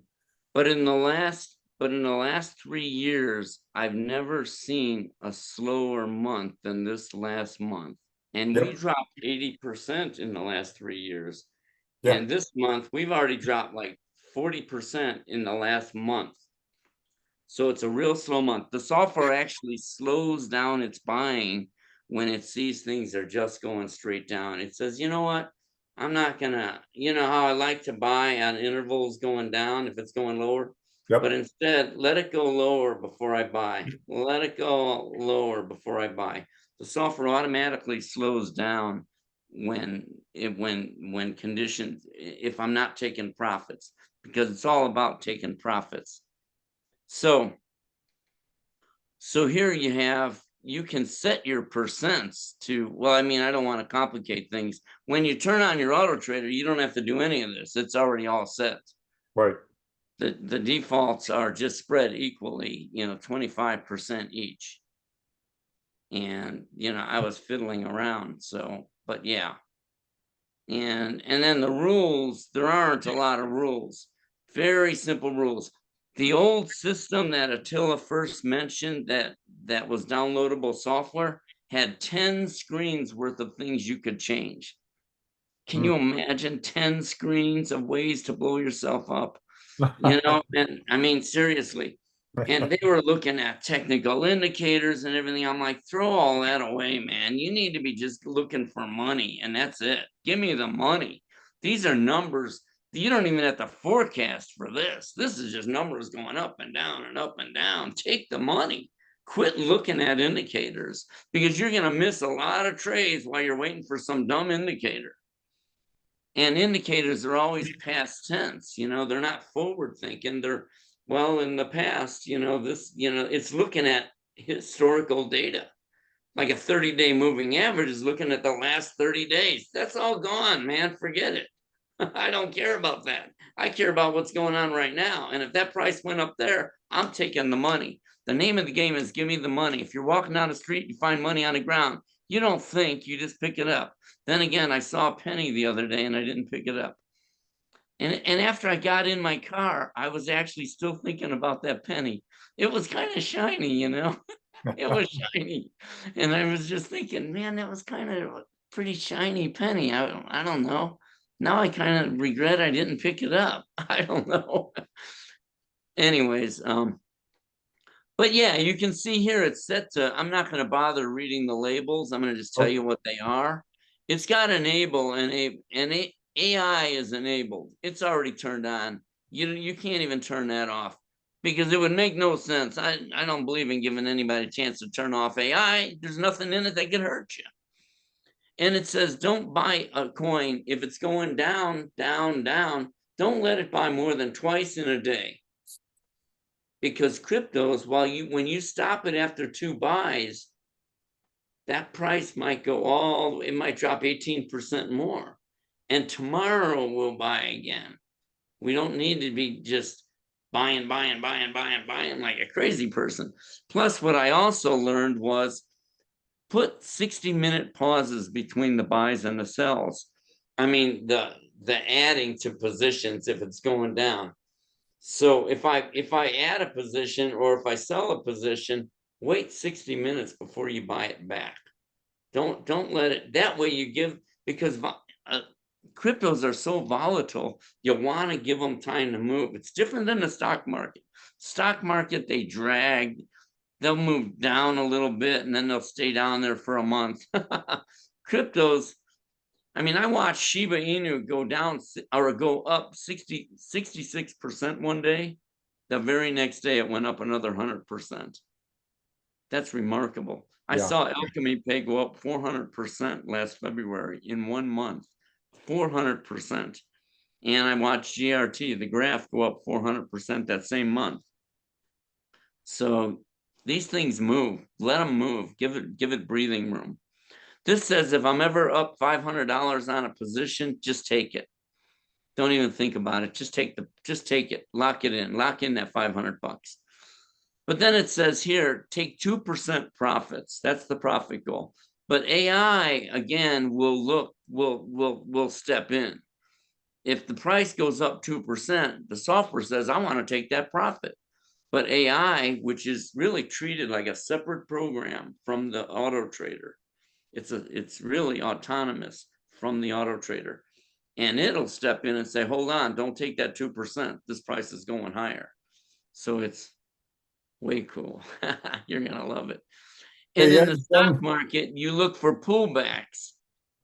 [SPEAKER 2] But in the last 3 years, I've never seen a slower month than this last month. And we
[SPEAKER 1] Yep.
[SPEAKER 2] dropped 80% in the last 3 years.
[SPEAKER 1] Yeah.
[SPEAKER 2] And this month, we've already dropped like 40% in the last month. So it's a real slow month. The software actually slows down its buying when it sees things are just going straight down. It says, you know what? I'm not gonna, you know how I like to buy on intervals going down if it's going lower, but
[SPEAKER 1] Yep.
[SPEAKER 2] instead let it go lower before I buy. Let it go lower before I buy. The software automatically slows down when conditions, if I'm not taking profits, because it's all about taking profits. So here you can set your percents to, well, I mean, I don't want to complicate things. When you turn on your auto trader, you don't have to do any of this. It's already all set.
[SPEAKER 1] Right.
[SPEAKER 2] the defaults are just spread equally, 25% each. And, I was fiddling around. So, but yeah. And then the rules, there aren't a lot of rules. Very simple rules. The old system that Attila first mentioned that was downloadable software had 10 screens worth of things you could change. Can you imagine 10 screens of ways to blow yourself up? And I mean, seriously. And they were looking at technical indicators and everything. I'm like, throw all that away, man. You need to be just looking for money, and that's it. Give me the money. These are numbers. You don't even have to forecast for this. This is just numbers going up and down and up and down. Take the money. Quit looking at indicators, because you're going to miss a lot of trades while you're waiting for some dumb indicator. And indicators are always past tense, they're not forward thinking. They're, well, in the past, it's looking at historical data. Like a 30-day moving average is looking at the last 30 days. That's all gone, man. Forget it. I don't care about that. I care about what's going on right now. And if that price went up there, I'm taking the money. The name of the game is give me the money. If you're walking down the street, you find money on the ground, you don't think, you just pick it up. Then again, I saw a penny the other day and I didn't pick it up. And after I got in my car, I was actually still thinking about that penny. It was kind of shiny, It was shiny. And I was just thinking, man, that was kind of a pretty shiny penny. I don't know. Now I kind of regret I didn't pick it up. I don't know. Anyways, but yeah, you can see here it's set to, I'm not going to bother reading the labels. I'm going to just tell you what they are. It's got enable, and AI is enabled. It's already turned on. You can't even turn that off, because it would make no sense. I don't believe in giving anybody a chance to turn off AI. There's nothing in it that could hurt you. And it says, don't buy a coin if it's going down, down, down. Don't let it buy more than twice in a day. Because cryptos, when you stop it after 2 buys, that price might it might drop 18% more. And tomorrow we'll buy again. We don't need to be just buying like a crazy person. Plus, what I also learned was put 60-minute pauses between the buys and the sells. I mean, the adding to positions if it's going down. So if I add a position, or if I sell a position, wait 60 minutes before you buy it back. Don't let it, that way you give, because cryptos are so volatile, you want to give them time to move. It's different than the stock market. Stock market, they drag. They'll move down a little bit and then they'll stay down there for a month. Cryptos, I mean, I watched Shiba Inu go down or go up 66% one day. The very next day, it went up another 100%. That's remarkable. I saw Alchemy Pay go up 400% last February in 1 month. 400%. And I watched GRT, the graph, go up 400% that same month. So these things move. Let them move. Give it breathing room. This says if I'm ever up $500 on a position, just take it. Don't even think about it. Just take it. Lock it in. Lock in that 500 bucks. But then it says here, take 2% profits. That's the profit goal. But AI again will step in. If the price goes up 2%, the software says, I want to take that profit. But AI, which is really treated like a separate program from the auto trader, it's really autonomous from the auto trader, and it'll step in and say, hold on, don't take that 2%. This price is going higher. So it's way cool. You're gonna love it. And in the stock market, you look for pullbacks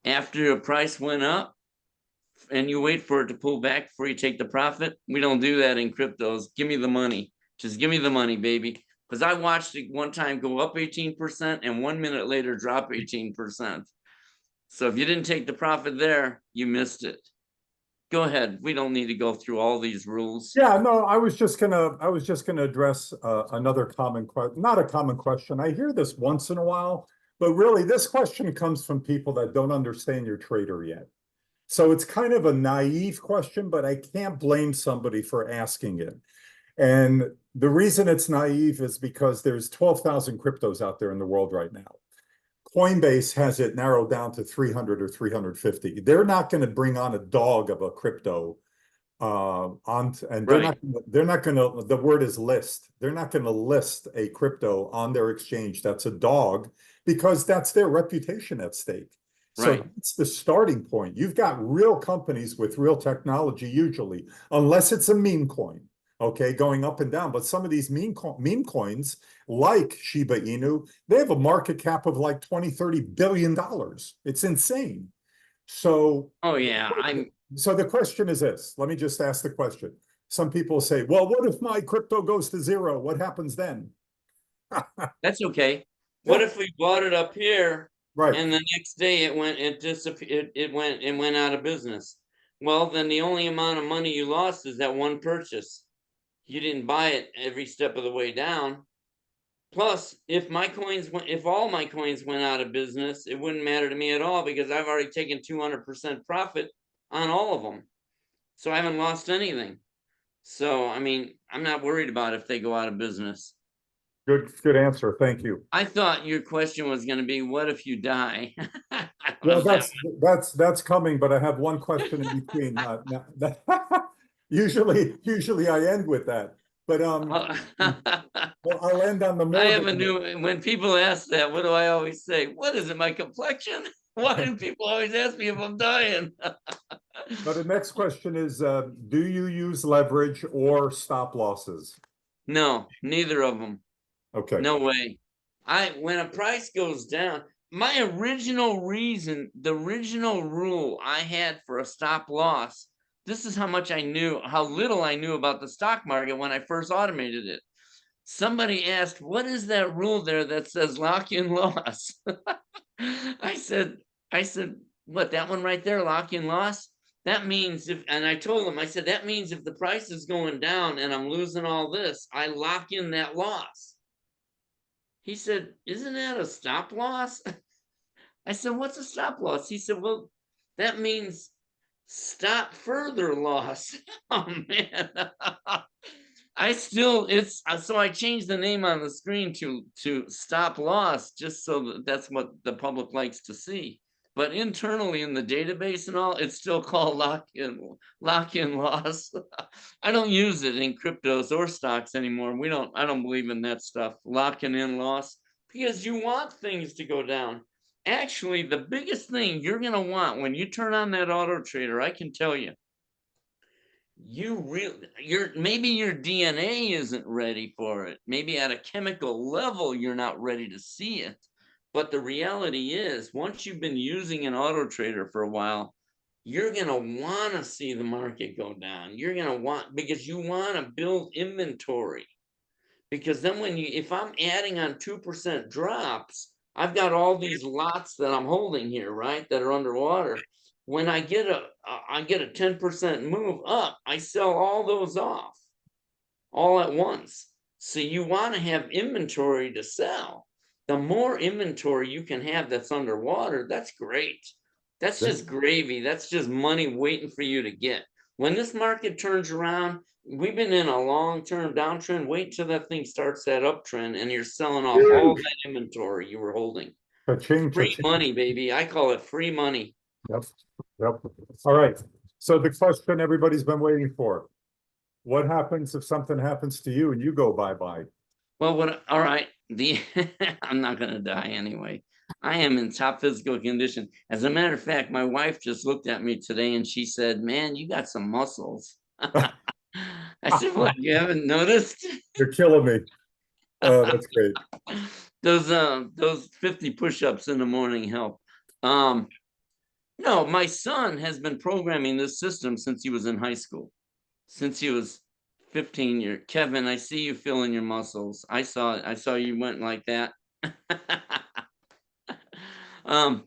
[SPEAKER 2] after a price went up, and you wait for it to pull back before you take the profit. We don't do that in cryptos. Give me the money. Just give me the money, baby. Because I watched it one time go up 18% and 1 minute later drop 18%. So if you didn't take the profit there, you missed it. Go ahead. We don't need to go through all these rules.
[SPEAKER 1] Yeah, no, I was just gonna address another common question, not a common question. I hear this once in a while, but really this question comes from people that don't understand your trader yet. So it's kind of a naive question, but I can't blame somebody for asking it. And the reason it's naive is because there's 12,000 cryptos out there in the world right now. Coinbase has it narrowed down to 300 or 350. They're not going to bring on a dog of a crypto and
[SPEAKER 2] Right,
[SPEAKER 1] they're not going to, the word is list. They're not going to list a crypto on their exchange that's a dog because that's their reputation at stake. So
[SPEAKER 2] right.
[SPEAKER 1] that's the starting point. You've got real companies with real technology usually, unless it's a meme coin, okay, going up and down. But some of these meme coins, like Shiba Inu, they have a market cap of like 20, $30 billion. It's insane. So
[SPEAKER 2] Oh yeah,
[SPEAKER 1] so the question is this. Let me just ask the question. Some people say, well, what if my crypto goes to zero? What happens then?
[SPEAKER 2] that's okay. What
[SPEAKER 1] Yeah,
[SPEAKER 2] if we bought it up here
[SPEAKER 1] right.
[SPEAKER 2] and the next day it disappeared, it went out of business? Well, then the only amount of money you lost is that one purchase. You didn't buy it every step of the way down. Plus, if all my coins went out of business, it wouldn't matter to me at all because I've already taken 200% profit on all of them. So I haven't lost anything. So, I mean, I'm not worried about if they go out of business.
[SPEAKER 1] Good answer. Thank you.
[SPEAKER 2] I thought your question was going to be, what if you die?
[SPEAKER 1] Well,
[SPEAKER 2] Was that
[SPEAKER 1] that's coming, but I have one question in between. Usually I end with that, but
[SPEAKER 2] one?
[SPEAKER 1] I'll end on the
[SPEAKER 2] I have
[SPEAKER 1] morbid
[SPEAKER 2] a
[SPEAKER 1] note.
[SPEAKER 2] new, when people ask that, what do I always say? What is it, my complexion? Why do people always ask me if I'm dying?
[SPEAKER 1] But the next question is, do you use leverage or stop losses?
[SPEAKER 2] No, neither of them.
[SPEAKER 1] Okay.
[SPEAKER 2] No way. When a price goes down, my original reason, the original rule I had for a stop loss, this is how much I knew, how little I knew about the stock market when I first automated it. Somebody asked, what is that rule there that says lock in loss? I said, I said, what, that one right there, lock in loss? That means if, and I told him, I said, that means if the price is going down and I'm losing all this, I lock in that loss. He said, isn't that a stop loss? I said, what's a stop loss? He said, well, that means stop further loss. Oh man. I still, it's so I changed the name on the screen to stop loss just so that's what the public likes to see. But internally in the database and all, it's still called lock in loss. I don't use it in cryptos or stocks anymore. I don't believe in that stuff. Locking in loss because you want things to go down. Actually, the biggest thing you're gonna want when you turn on that auto trader, I can tell you, maybe your DNA isn't ready for it. Maybe at a chemical level, you're not ready to see it. But the reality is, once you've been using an auto trader for a while, you're gonna want to see the market go down. You're gonna want because you want to build inventory. Because then if I'm adding on 2% drops, I've got all these lots that I'm holding here, right? That are underwater. When I get a 10% move up, I sell all those off all at once. So you want to have inventory to sell. The more inventory you can have that's underwater, that's great. That's just gravy. That's just money waiting for you to get. When this market turns around, we've been in a long-term downtrend. Wait till that thing starts that uptrend and you're selling off all that inventory you were holding.
[SPEAKER 1] Cha-ching,
[SPEAKER 2] Free
[SPEAKER 1] cha-ching.
[SPEAKER 2] money, baby. I call it free money.
[SPEAKER 1] Yep. Yep. All right. So the question everybody's been waiting for. What happens if something happens to you and you go bye-bye?
[SPEAKER 2] Well, all right, I'm not gonna die anyway. I am in top physical condition. As a matter of fact, my wife just looked at me today and she said, "Man, you got some muscles." I said, "What? You haven't noticed?"
[SPEAKER 1] You're killing me. Oh, that's great.
[SPEAKER 2] Those 50 push-ups in the morning help. Um, no, my son has been programming this system since he was in high school. Since he was 15 years. Kevin, I see you feeling your muscles. I saw you went like that. um,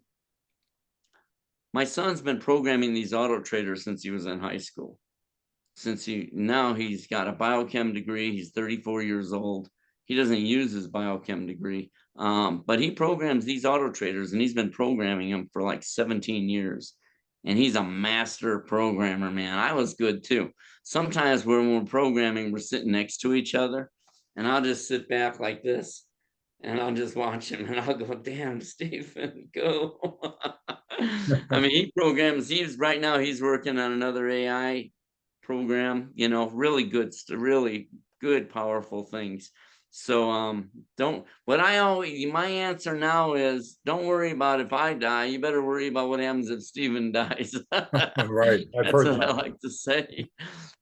[SPEAKER 2] my son's been programming these auto traders since he was in high school. Now he's got a biochem degree. He's 34 years old. He doesn't use his biochem degree, but he programs these auto traders, and he's been programming them for like 17 years. and he's a master programmer, man. I was good too. Sometimes when we're programming, we're sitting next to each other, and I'll just sit back like this, and I'll just watch him, and I'll go, "Damn, Stephen, go!" I mean, he programs. Right now he's working on another AI program. You know, really good, really good, powerful things. So don't. What I always, my answer now is, don't worry about if I die. You better worry about what happens if Stephen dies.
[SPEAKER 1] Right, I've
[SPEAKER 2] That's
[SPEAKER 1] heard
[SPEAKER 2] what I
[SPEAKER 1] that.
[SPEAKER 2] like to say,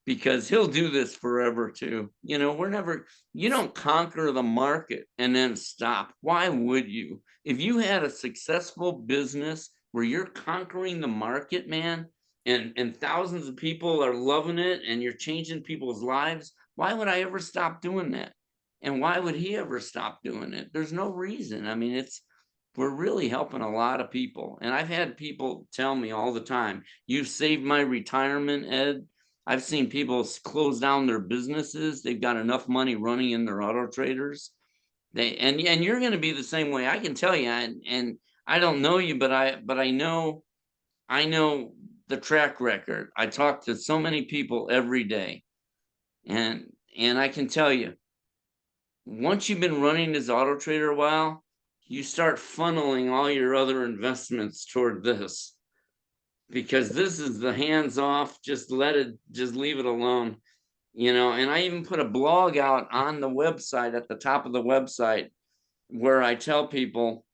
[SPEAKER 2] because he'll do this forever too. You know, we're never. You don't conquer the market and then stop. Why would you? If you had a successful business where you're conquering the market, man, and thousands of people are loving it, and you're changing people's lives, why would I ever stop doing that? And why would he ever stop doing it? There's no reason. I mean, we're really helping a lot of people. And I've had people tell me all the time, "You've saved my retirement, Ed." I've seen people close down their businesses. They've got enough money running in their auto traders. And you're going to be the same way. I can tell you. And I don't know you, but I know the track record. I talk to so many people every day, and I can tell you, once you've been running as auto trader a while, you start funneling all your other investments toward this, because this is the hands off, just leave it alone. You know, and I even put a blog out on the website, at the top of the website, where I tell people,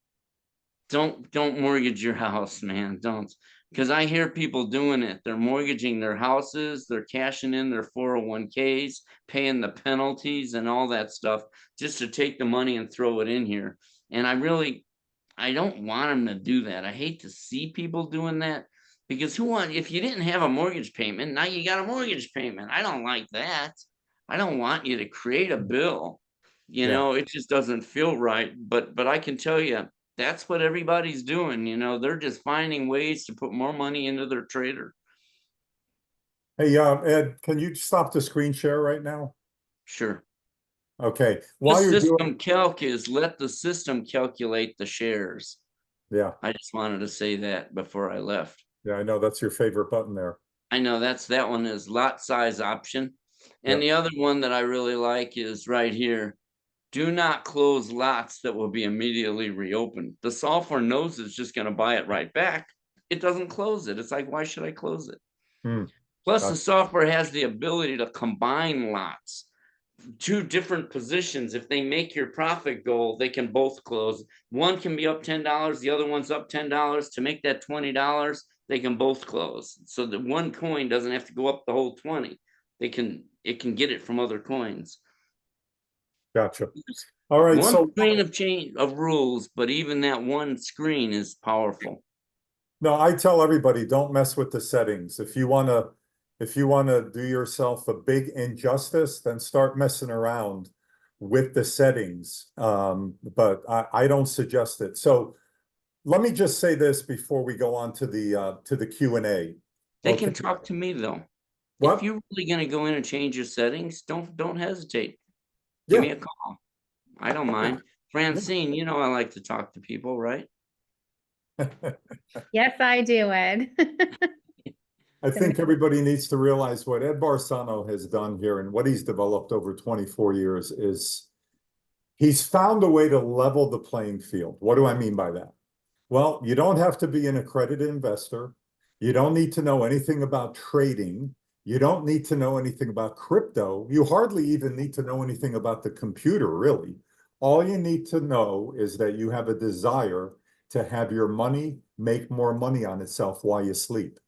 [SPEAKER 2] don't mortgage your house, man. Don't. Because I hear people doing it. They're mortgaging their houses, they're cashing in their 401ks, paying the penalties and all that stuff just to take the money and throw it in here. And I don't want them to do that. I hate to see people doing that, because if you didn't have a mortgage payment, now you got a mortgage payment. I don't like that. I don't want you to create a bill. You
[SPEAKER 1] Yeah.
[SPEAKER 2] know, it just doesn't feel right. But I can tell you, that's what everybody's doing. You know, they're just finding ways to put more money into their trader.
[SPEAKER 1] Hey, Ed, can you stop the screen share right now?
[SPEAKER 2] Sure.
[SPEAKER 1] Okay.
[SPEAKER 2] The
[SPEAKER 1] While you're doing,
[SPEAKER 2] system calc is, let the system calculate the shares.
[SPEAKER 1] yeah,
[SPEAKER 2] I just wanted to say that before I left.
[SPEAKER 1] yeah, I know that's your favorite button there.
[SPEAKER 2] I know that one is lot size option. And
[SPEAKER 1] Yeah.
[SPEAKER 2] the other one that I really like is right here. Do not close lots that will be immediately reopened. The software knows it's just going to buy it right back. It doesn't close it. It's like, why should I close it?
[SPEAKER 1] Hmm.
[SPEAKER 2] Plus, the
[SPEAKER 1] Gotcha.
[SPEAKER 2] software has the ability to combine lots, two different positions. If they make your profit goal, they can both close. One can be up $10, the other one's up $10. To make that $20, they can both close. So that one coin doesn't have to go up the whole 20. It can get it from other coins.
[SPEAKER 1] Gotcha. All right.
[SPEAKER 2] One
[SPEAKER 1] So
[SPEAKER 2] screen of change of rules, but even that one screen is powerful.
[SPEAKER 1] no, I tell everybody, don't mess with the settings. If you want to do yourself a big injustice, then start messing around with the settings. But I don't suggest it. So let me just say this before we go on to the Q&A.
[SPEAKER 2] They
[SPEAKER 1] Okay.
[SPEAKER 2] can talk to me though. If
[SPEAKER 1] What?
[SPEAKER 2] you're really going to go in and change your settings, don't hesitate. Give
[SPEAKER 1] Yeah.
[SPEAKER 2] me a call. I don't mind. Francine, you know I like to talk to people, right?
[SPEAKER 3] Yes, I do, Ed.
[SPEAKER 1] I think everybody needs to realize what Ed Barsano has done here and what he's developed over 24 years is he's found a way to level the playing field. What do I mean by that? Well, you don't have to be an accredited investor. You don't need to know anything about trading. You don't need to know anything about crypto. You hardly even need to know anything about the computer, really. All you need to know is that you have a desire to have your money make more money on itself while you sleep.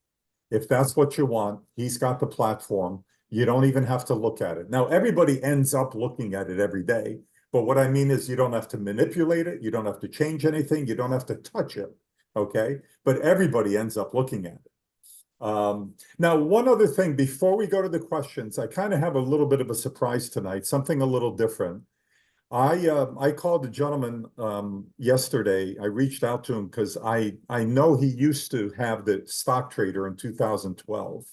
[SPEAKER 1] If that's what you want, he's got the platform. You don't even have to look at it. Now, everybody ends up looking at it every day. But what I mean is you don't have to manipulate it. You don't have to change anything. You don't have to touch it. Okay. But everybody ends up looking at it. Now, one other thing before we go to the questions, I kind of have a little bit of a surprise tonight, something a little different. I called a gentleman yesterday. I reached out to him because I know he used to have the stock trader in 2012.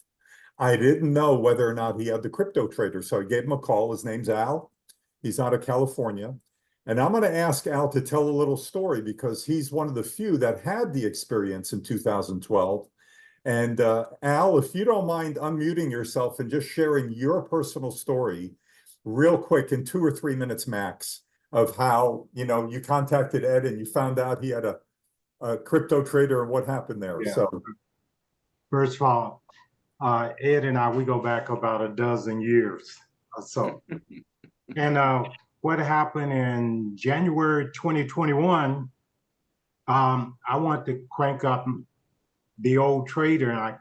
[SPEAKER 1] I didn't know whether or not he had the crypto trader, so I gave him a call. His name's Al. He's out of California. And I'm going to ask Al to tell a little story because he's one of the few that had the experience in 2012. And Al, if you don't mind unmuting yourself and just sharing your personal story real quick in 2 or 3 minutes max of how, you contacted Ed and you found out he had a crypto trader and what happened there.
[SPEAKER 3] Yeah.
[SPEAKER 1] So,
[SPEAKER 3] First of all, Ed and I, we go back about a dozen years or so. And what happened in January 2021, I wanted to crank up the old trader, and I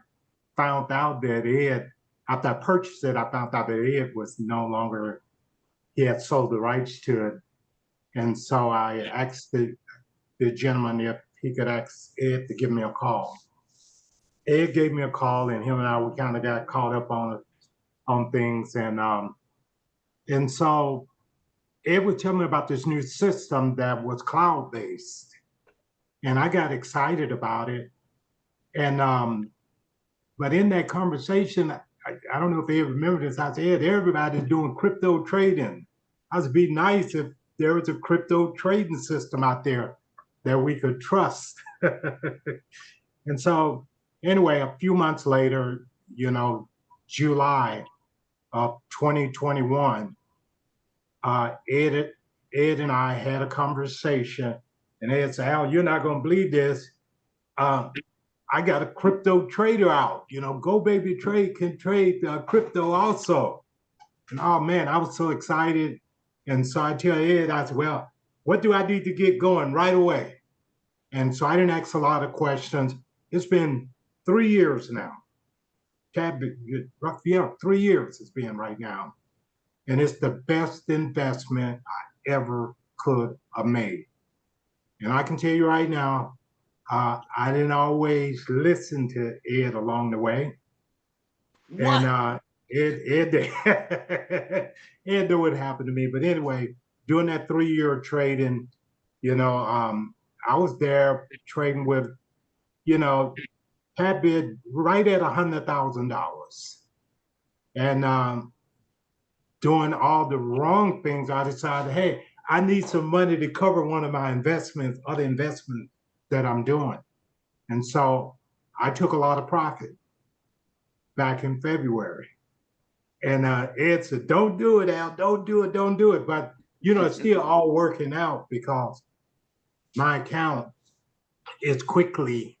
[SPEAKER 3] found out that Ed, after I purchased it, I found out that Ed was no longer, he had sold the rights to it. And so I asked the gentleman if he could ask Ed to give me a call. Ed gave me a call, and him and I, we kind of got caught up on things. And so Ed would tell me about this new system that was cloud-based. And I got excited about it. And but in that conversation, I don't know if Ed remember this, I said, everybody's doing crypto trading. I was be nice if there was a crypto trading system out there that we could trust. And so anyway, a few months later, July of 2021, Ed and I had a conversation, and Ed said, Al, you're not gonna believe this. I got a crypto trader out, Go Baby Trade can trade crypto also. And oh man, I was so excited. And so I tell Ed, I said, well, what do I need to get going right away? And so I didn't ask a lot of questions. It's been 3 years now. Yeah, 3 years it's been right now. And it's the best investment I ever could have made. And I can tell you right now, I didn't always listen to Ed along the way.
[SPEAKER 2] What?
[SPEAKER 3] And Ed knew what happened to me. But anyway, during that 3-year trading, I was there trading with, had bid right at $100,000. And doing all the wrong things, I decided, hey, I need some money to cover one of my investments, other investments that I'm doing. And so I took a lot of profit back in February. And Ed said, don't do it, Al, don't do it, don't do it. But, it's still all working out because my account is quickly,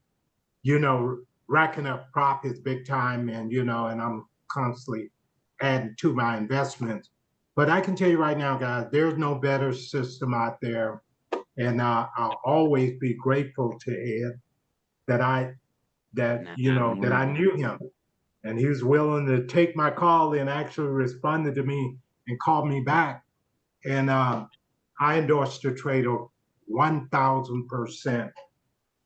[SPEAKER 3] racking up profits big time. And, and I'm constantly adding to my investments. But I can tell you right now, guys, there's no better system out there. And I'll always be grateful to Ed that I knew him, and he was willing to take my call and actually responded to me and called me back. And I endorsed the trader 1,000%.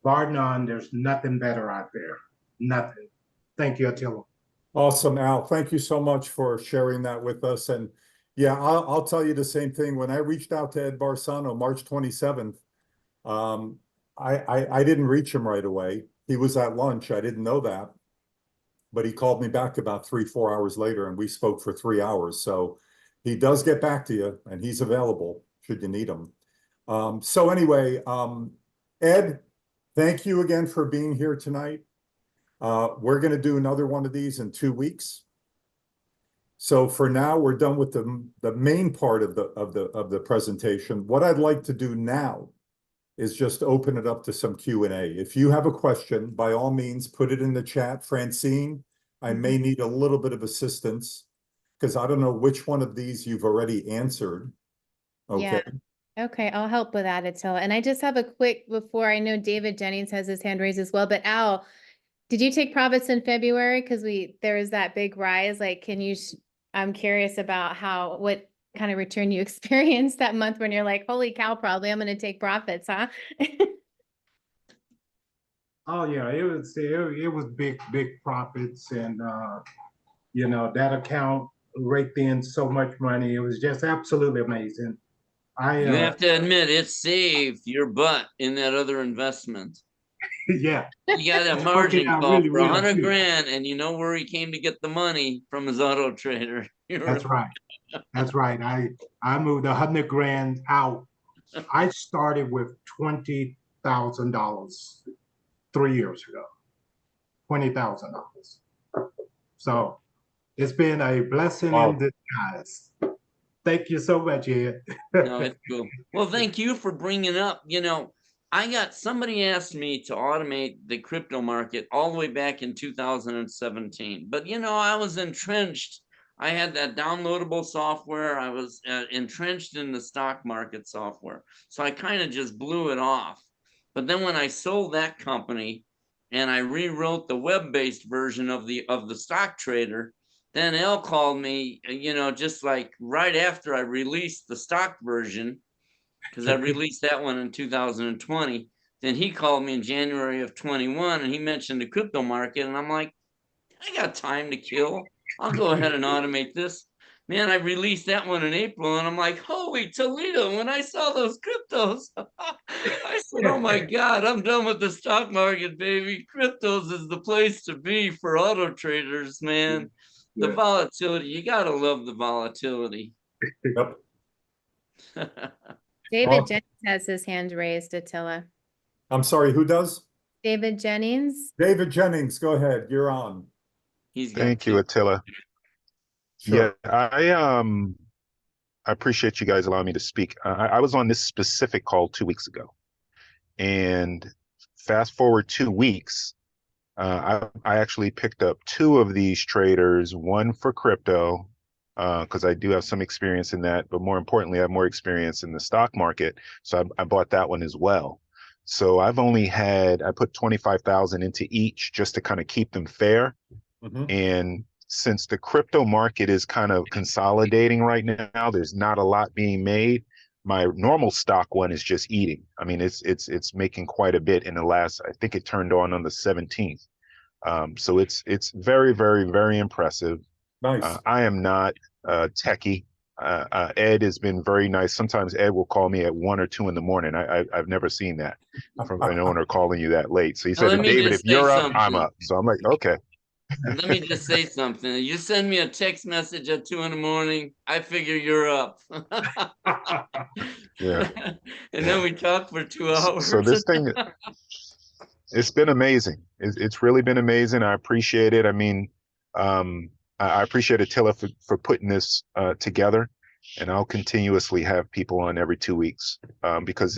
[SPEAKER 3] Bar none, there's nothing better out there. Nothing. Thank you, Attila.
[SPEAKER 1] awesome, Al. Thank you so much for sharing that with us. And yeah, I'll tell you the same thing. When I reached out to Ed Barsano, March 27th, I didn't reach him right away. He was at lunch. I didn't know that. But he called me back about 3, 4 hours later, and we spoke for 3 hours. So he does get back to you, and he's available should you need him. So anyway, Ed, thank you again for being here tonight. We're going to do another one of these in 2 weeks. So for now, we're done with the main part of the presentation. What I'd like to do now is just open it up to some Q&A. If you have a question, by all means, put it in the chat. Francine, I may need a little bit of assistance because I don't know which one of these you've already answered. Okay.
[SPEAKER 4] Yeah. Okay, I'll help with that, Attila. And I just have a quick, before I know David Jennings has his hand raised as well, but Al, did you take profits in February? Because there was that big rise. Like, I'm curious about what kind of return you experienced that month when you're like, holy cow, probably I'm going to take profits, huh?
[SPEAKER 3] Oh yeah, it was big profits, and that account raked in so much money. It was just absolutely amazing.
[SPEAKER 2] You have to admit it saved your butt in that other investment.
[SPEAKER 3] Yeah.
[SPEAKER 2] You got a margin call
[SPEAKER 3] really,
[SPEAKER 2] for 100
[SPEAKER 3] too.
[SPEAKER 2] grand, and you know where he came to get the money from his auto trader.
[SPEAKER 3] That's right. That's right. I moved 100 grand out. I started with $20,000 3 years ago. $20,000. So it's been a blessing
[SPEAKER 1] Wow.
[SPEAKER 3] in disguise. Thank you so much, Ed.
[SPEAKER 2] No, it's cool. Well, thank you for bringing up, somebody asked me to automate the crypto market all the way back in 2017. But, I was entrenched. I had that downloadable software. I was entrenched in the stock market software. So I kind of just blew it off. But then when I sold that company and I rewrote the web-based version of the stock trader, then Elle called me, just like right after I released the stock version, because I released that one in 2020. Then he called me in January of 21 and he mentioned the crypto market. And I'm like, I got time to kill. I'll go ahead and automate this. Man, I released that one in April and I'm like, holy Toledo, when I saw those cryptos, I said, oh my God, I'm done with the stock market, baby. Cryptos is the place to be for auto traders, man. The volatility, you gotta love the volatility.
[SPEAKER 1] Yep.
[SPEAKER 4] David
[SPEAKER 1] Oh.
[SPEAKER 4] Jennings has his hand raised, Attila.
[SPEAKER 1] I'm sorry, who does?
[SPEAKER 4] David Jennings.
[SPEAKER 1] David Jennings, go ahead. You're on.
[SPEAKER 2] He's got
[SPEAKER 5] Thank you,
[SPEAKER 2] two.
[SPEAKER 5] Attila.
[SPEAKER 1] Sure.
[SPEAKER 5] Yeah, I appreciate you guys allowing me to speak. I was on this specific call 2 weeks ago, and fast forward 2 weeks, I actually picked up two of these traders, one for crypto, because I do have some experience in that, but more importantly, I have more experience in the stock market. So I bought that one as well. So I put 25,000 into each just to kind of keep them fair.
[SPEAKER 1] Mhm.
[SPEAKER 5] And since the crypto market is kind of consolidating right now, there's not a lot being made. My normal stock one is just eating. I mean, it's making quite a bit in the last, I think it turned on the 17th. So it's very, very, very impressive.
[SPEAKER 1] Nice.
[SPEAKER 5] I am not techie. Ed has been very nice. Sometimes Ed will call me at 1 or 2 in the morning. I've never seen that from an owner calling you that late. So he
[SPEAKER 2] Now,
[SPEAKER 5] says,
[SPEAKER 2] let me
[SPEAKER 5] David,
[SPEAKER 2] just
[SPEAKER 5] if you're
[SPEAKER 2] say
[SPEAKER 5] up, I'm
[SPEAKER 2] something.
[SPEAKER 5] up. So I'm like, okay.
[SPEAKER 2] Let me just say something. You send me a text message at 2 in the morning, I figure you're up.
[SPEAKER 5] Yeah.
[SPEAKER 2] And then we talk for 2 hours.
[SPEAKER 5] So this thing, it's been amazing. It's really been amazing. I appreciate it. I mean, I appreciate Attila for putting this together, and I'll continuously have people on every 2 weeks because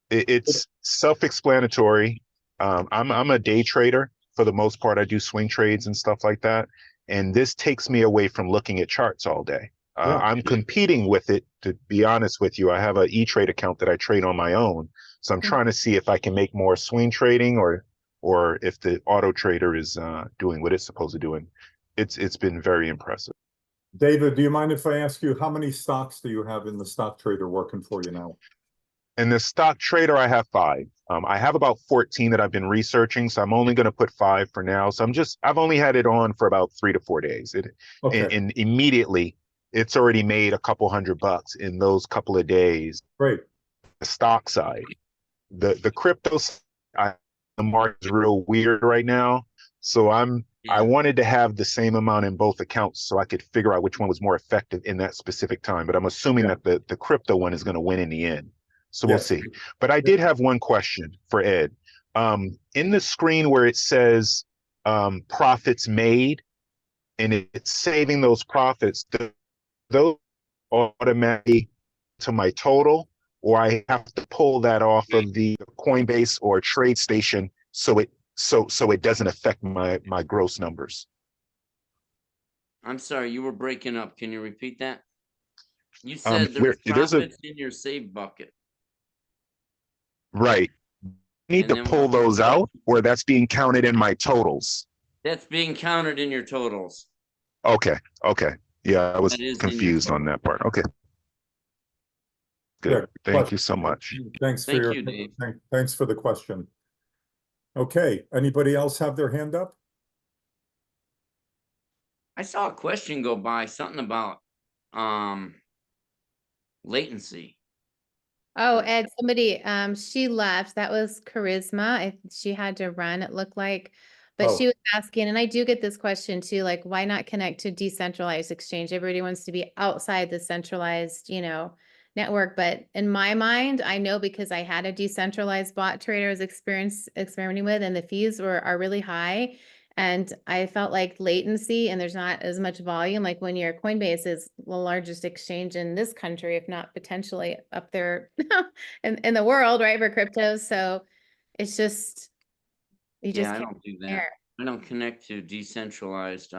[SPEAKER 5] it's self-explanatory. I'm a day trader for the most part. I do swing trades and stuff like that, and this takes me away from looking at charts all day.
[SPEAKER 1] Yeah.
[SPEAKER 5] I'm competing with it, to be honest with you. I have an E-Trade account that I trade on my own, so I'm trying to see if I can make more swing trading, or if the auto trader is doing what it's supposed to do. And it's been very impressive.
[SPEAKER 1] David, do you mind if I ask you, how many stocks do you have in the stock trader working for you now?
[SPEAKER 5] In the stock trader, I have 5. I have about 14 that I've been researching, so I'm only going to put 5 for now. So I've only had it on for about 3 to 4 days.
[SPEAKER 1] Okay.
[SPEAKER 5] And immediately it's already made a couple $100 in those couple of days.
[SPEAKER 1] Great.
[SPEAKER 5] The stock side, the crypto side, the market is real weird right now. So I wanted to have the same amount in both accounts so I could figure out which one was more effective in that specific time. But I'm assuming that the crypto one is going to win in the end. So we'll see. But I did have one question for Ed. In the screen where it says profits made, and it's saving those profits, those automatically to my total, or I have to pull that off of the Coinbase or TradeStation so it doesn't affect my gross numbers.
[SPEAKER 2] I'm sorry, you were breaking up. Can you repeat that? You said
[SPEAKER 5] There's
[SPEAKER 2] profits in your save bucket.
[SPEAKER 5] Right. Need
[SPEAKER 2] And
[SPEAKER 5] to
[SPEAKER 2] then
[SPEAKER 5] pull those out, or that's being counted in my totals?
[SPEAKER 2] That's being counted in your totals.
[SPEAKER 5] Okay. Yeah, I was
[SPEAKER 2] That is in your
[SPEAKER 5] confused on that part. Okay. Good.
[SPEAKER 1] Yeah,
[SPEAKER 5] Thank you so much.
[SPEAKER 1] Thanks for
[SPEAKER 2] Thank
[SPEAKER 1] your
[SPEAKER 2] you, Dave.
[SPEAKER 1] thanks for the question. Okay, anybody else have their hand up?
[SPEAKER 2] I saw a question go by, something about latency.
[SPEAKER 4] Oh, Ed, somebody, she left. That was Charisma. She had to run, it looked like. But
[SPEAKER 1] Oh.
[SPEAKER 4] she was asking, and I do get this question too, like, why not connect to decentralized exchange? Everybody wants to be outside the centralized, network, but in my mind, I know because I had a decentralized bot trader I was experimenting with, and the fees are really high. And I felt like latency, and there's not as much volume, like when your Coinbase is the largest exchange in this country, if not potentially up there in the world, right, for crypto. So it's just, you just
[SPEAKER 2] Yeah, I
[SPEAKER 4] can't
[SPEAKER 2] don't do that.
[SPEAKER 4] compare.
[SPEAKER 2] I don't connect to decentralized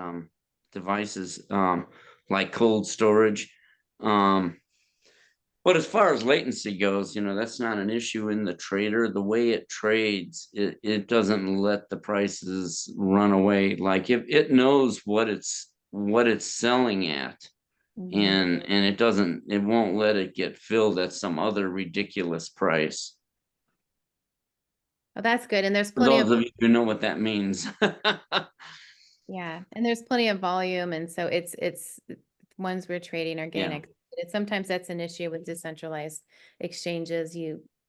[SPEAKER 2] devices like cold storage. But as far as latency goes, that's not an issue in the trader. The way it trades, it doesn't let the prices run away. Like if it knows what it's selling at,
[SPEAKER 4] Mhm.
[SPEAKER 2] and it won't let it get filled at some other ridiculous price.
[SPEAKER 4] Well, that's good. And there's
[SPEAKER 2] For
[SPEAKER 4] plenty of,
[SPEAKER 2] those of you who know what that means.
[SPEAKER 4] yeah, and there's plenty of volume. And so it's ones we're trading are getting
[SPEAKER 2] Yeah.
[SPEAKER 4] executed. Sometimes that's an issue with decentralized exchanges,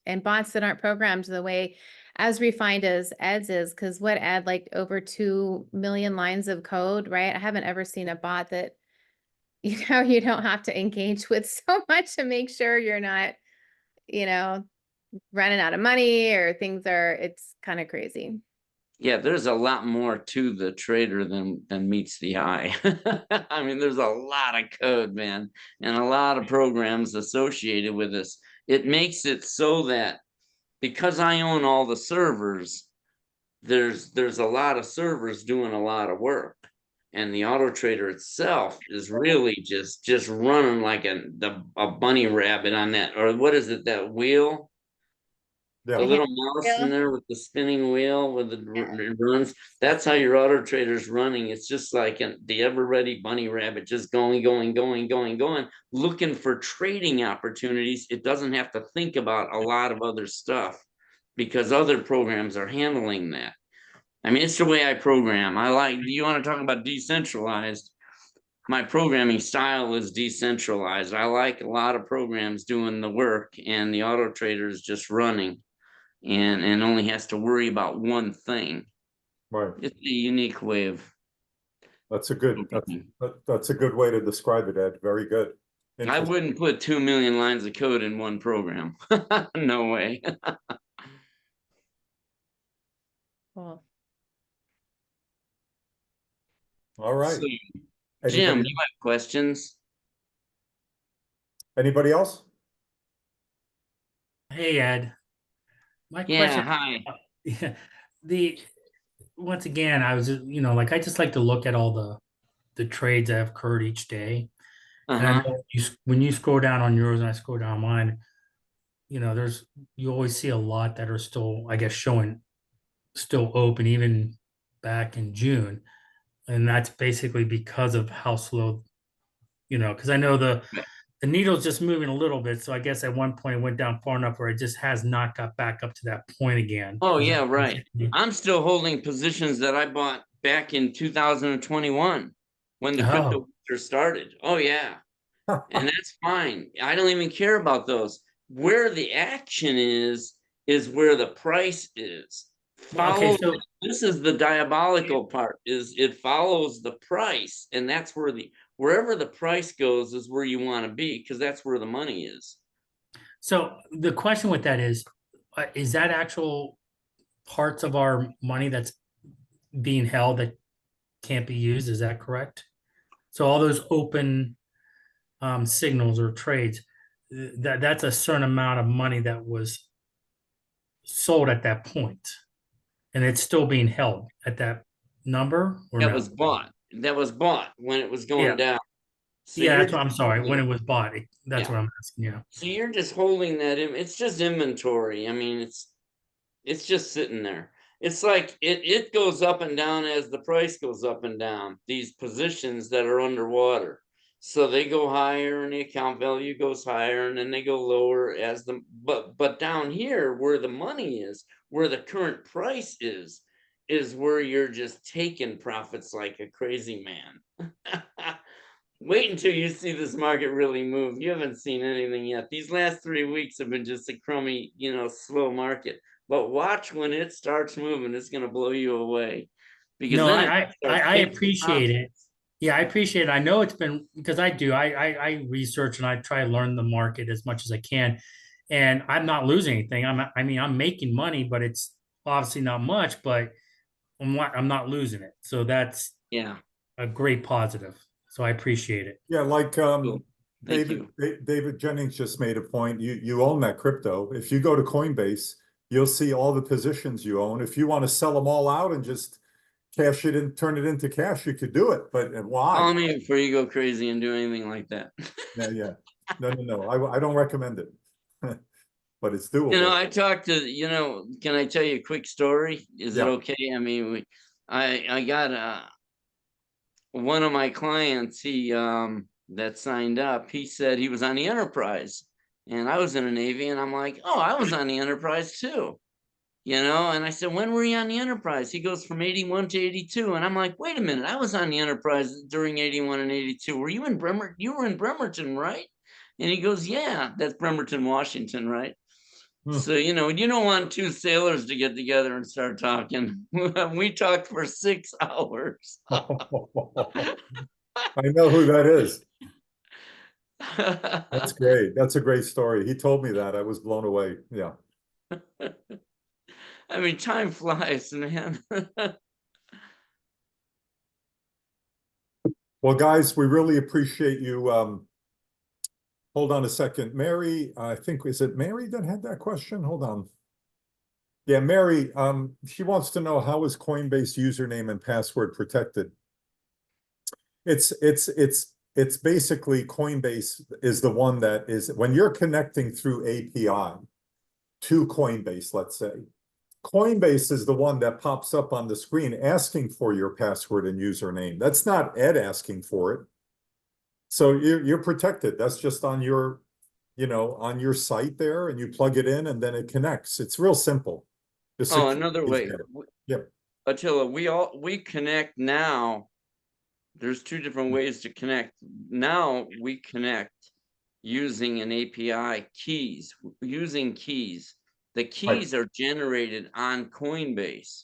[SPEAKER 4] and bots that aren't programmed the way as refined as Ed's is, because what Ed, like over 2 million lines of code, right? I haven't ever seen a bot that, you don't have to engage with so much to make sure you're not, running out of money or it's kind of crazy.
[SPEAKER 2] Yeah, there's a lot more to the trader than meets the eye. I mean, there's a lot of code, man, and a lot of programs associated with this. It makes it so that because I own all the servers, there's a lot of servers doing a lot of work. And the auto trader itself is really just running like a bunny rabbit on that, or what is it, that wheel?
[SPEAKER 1] Yeah.
[SPEAKER 2] A little mouse in
[SPEAKER 4] Yeah.
[SPEAKER 2] there with the spinning wheel with it runs. That's how your auto trader's running. It's just like the ever ready bunny rabbit, just going, looking for trading opportunities. It doesn't have to think about a lot of other stuff because other programs are handling that. I mean, it's the way I program. You want to talk about decentralized? My programming style is decentralized. I like a lot of programs doing the work and the auto trader is just running and only has to worry about one thing.
[SPEAKER 1] Right.
[SPEAKER 2] It's a unique way of
[SPEAKER 1] That's a good,
[SPEAKER 2] programming.
[SPEAKER 1] that's a good way to describe it, Ed. Very good.
[SPEAKER 2] I
[SPEAKER 1] Interesting.
[SPEAKER 2] wouldn't put 2 million lines of code in one program. No way.
[SPEAKER 4] Cool.
[SPEAKER 1] All right.
[SPEAKER 2] So, Jim,
[SPEAKER 1] Anybody,
[SPEAKER 2] you have questions?
[SPEAKER 1] anybody else?
[SPEAKER 6] Hey, Ed. My
[SPEAKER 2] Yeah,
[SPEAKER 6] question,
[SPEAKER 2] hi.
[SPEAKER 6] the once again, I was, like I just like to look at all the trades that have occurred each day. And I
[SPEAKER 2] Uh-huh.
[SPEAKER 6] know when you scroll down on yours and I scroll down on mine, you always see a lot that are still, I guess, showing still open even back in June. And that's basically because of how slow, because I know the needle's just moving a little bit. So I guess at one point it went down far enough where it just has not got back up to that point again.
[SPEAKER 2] Oh, yeah, right. I'm still holding positions that I bought back in 2021 when the crypto
[SPEAKER 6] Oh,
[SPEAKER 2] winter started. Oh, yeah. And that's fine. I don't even care about those. Where the action is where the price is.
[SPEAKER 6] okay. So
[SPEAKER 2] This is the diabolical part, is it follows the price, and that's wherever the price goes is where you want to be, because that's where the money is.
[SPEAKER 6] So the question with that is that actual parts of our money that's being held that can't be used? Is that correct? So all those open signals or trades, that's a certain amount of money that was sold at that point, and it's still being held at that number or
[SPEAKER 2] That
[SPEAKER 6] no?
[SPEAKER 2] was bought. That was bought when it was going
[SPEAKER 6] Yeah,
[SPEAKER 2] down. So
[SPEAKER 6] yeah.
[SPEAKER 2] you're
[SPEAKER 6] That's what
[SPEAKER 2] just
[SPEAKER 6] I'm sorry. When
[SPEAKER 2] holding,
[SPEAKER 6] it was bought, that's
[SPEAKER 2] yeah.
[SPEAKER 6] what I'm asking. Yeah.
[SPEAKER 2] So you're just holding that in. It's just inventory. I mean, it's just sitting there. It's like it goes up and down as the price goes up and down, these positions that are underwater. So they go higher and the account value goes higher, and then they go lower as but down here where the money is, where the current price is where you're just taking profits like a crazy man. Wait until you see this market really move. You haven't seen anything yet. These last 3 weeks have been just a crummy, slow market. But watch when it starts moving, it's going to blow you away. Because
[SPEAKER 6] No,
[SPEAKER 2] then it
[SPEAKER 6] I
[SPEAKER 2] starts taking
[SPEAKER 6] appreciate it.
[SPEAKER 2] profits.
[SPEAKER 6] Yeah, I appreciate it. I know it's been because I research and I try to learn the market as much as I can, and I'm not losing anything. I mean, I'm making money, but it's obviously not much, but I'm not losing it. So that's
[SPEAKER 2] Yeah,
[SPEAKER 6] a great positive. So I appreciate it.
[SPEAKER 1] Yeah, like
[SPEAKER 2] cool. Thank
[SPEAKER 1] David
[SPEAKER 2] you.
[SPEAKER 1] David Jennings just made a point. You own that crypto. If you go to Coinbase, you'll see all the positions you own. If you want to sell them all out and just cash it and turn it into cash, you could do it. But why?
[SPEAKER 2] Call me before you go crazy and do anything like that.
[SPEAKER 1] Yeah. No. I don't recommend it. But it's
[SPEAKER 2] You know,
[SPEAKER 1] doable.
[SPEAKER 2] I talked to, you know, can I tell you a quick story? Is it
[SPEAKER 1] Yeah.
[SPEAKER 2] okay? I mean, I got one of my clients, he that signed up, he said he was on the Enterprise, and I was in the Navy, and I'm like, oh, I was on the Enterprise too, you know. And I said, when were you on the Enterprise? He goes from 81 to 82, and I'm like, wait a minute, I was on the Enterprise during 81 and 82. Were you in Bremer? You were in Bremerton, right? And he goes, yeah, that's Bremerton, Washington, right? So, you know, you don't want two sailors to get together and start talking. We talked for 6 hours.
[SPEAKER 1] I know who that is. That's great. That's a great story. He told me that. I was blown away. Yeah.
[SPEAKER 2] I mean, time flies, man.
[SPEAKER 1] Well, guys, we really appreciate you. Hold on a second. Mary, I think, is it Mary that had that question? Hold on. Yeah, Mary, she wants to know, how is Coinbase username and password protected? It's basically Coinbase is the one that is, when you're connecting through API to Coinbase, let's say, Coinbase is the one that pops up on the screen asking for your password and username. That's not Ed asking for it. So you're protected. That's just on your, you know, on your site there, and you plug it in and then it connects. It's real simple.
[SPEAKER 2] Oh, another way.
[SPEAKER 1] Yep.
[SPEAKER 2] Attila, we connect now. There's 2 different ways to connect. Now we connect using an API, using keys. The keys are generated on Coinbase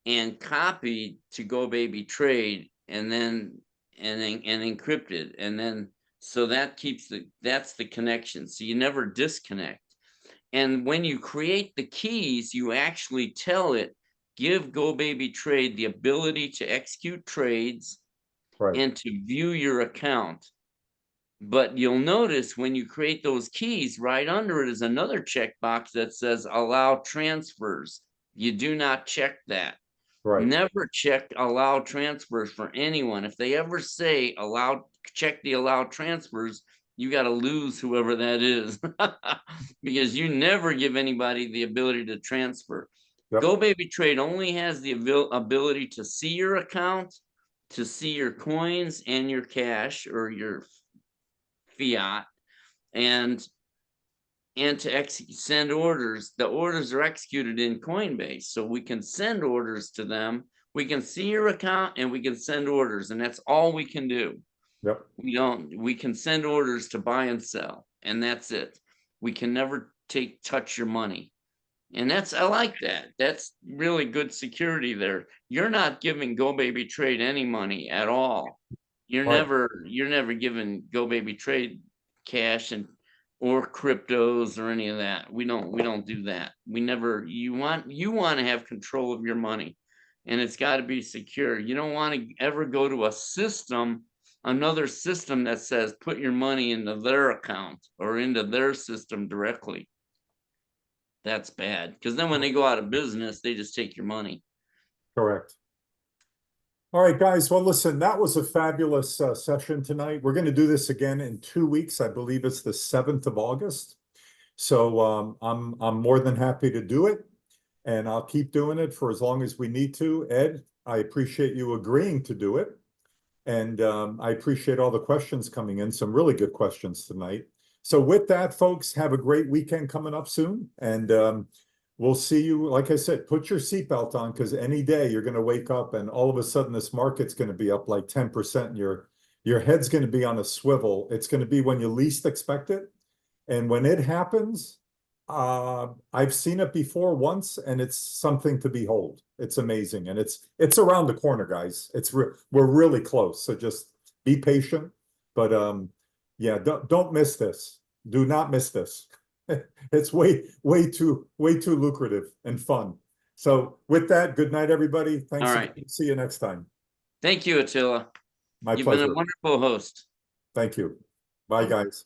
[SPEAKER 2] and copied to GoBaby Trade, and then encrypted, and then so that keeps that's the connection. So you never disconnect. And when you create the keys, you actually tell it, give GoBaby Trade the ability to execute trades and to view your account. But you'll notice when you create those keys, right under it is another checkbox that says allow transfers. You do not check that.
[SPEAKER 1] Right.
[SPEAKER 2] Never check allow transfers for anyone. If they ever say check the allow transfers, you got to lose whoever that is because you never give anybody the ability to transfer.
[SPEAKER 1] Yep.
[SPEAKER 2] GoBaby Trade only has the ability to see your account, to see your coins and your cash or your fiat, and to send orders. The orders are executed in Coinbase, so we can send orders to them. We can see your account and we can send orders, and that's all we can do.
[SPEAKER 1] Yep.
[SPEAKER 2] We can send orders to buy and sell, and that's it. We can never touch your money. And I like that. That's really good security there. You're not giving GoBaby Trade any money at all. You're never giving GoBaby Trade cash or cryptos or any of that. We don't do that. You want to have control of your money, and it's got to be secure. You don't want to ever go to another system that says put your money into their account or into their system directly. That's bad, because then when they go out of business, they just take your money.
[SPEAKER 1] Correct. All right, guys. Well, listen, that was a fabulous session tonight. We're going to do this again in 2 weeks. I believe it's the 7th of August. So I'm more than happy to do it, and I'll keep doing it for as long as we need to. Ed, I appreciate you agreeing to do it. And I appreciate all the questions coming in. Some really good questions tonight. So with that, folks, have a great weekend coming up soon. And we'll see you. Like I said, put your seatbelt on, because any day you're going to wake up and all of a sudden this market's going to be up like 10%. And your head's going to be on a swivel. It's going to be when you least expect it. And when it happens, I've seen it before once, and it's something to behold. It's amazing, and it's around the corner, guys. We're really close, so just be patient. But yeah, don't miss this. Do not miss this. It's way too lucrative and fun. So with that, good night, everybody. Thanks.
[SPEAKER 2] All right.
[SPEAKER 1] See you next time.
[SPEAKER 2] Thank you, Attila.
[SPEAKER 1] My
[SPEAKER 2] You've been
[SPEAKER 1] pleasure.
[SPEAKER 2] a wonderful host.
[SPEAKER 1] Thank you. Bye, guys.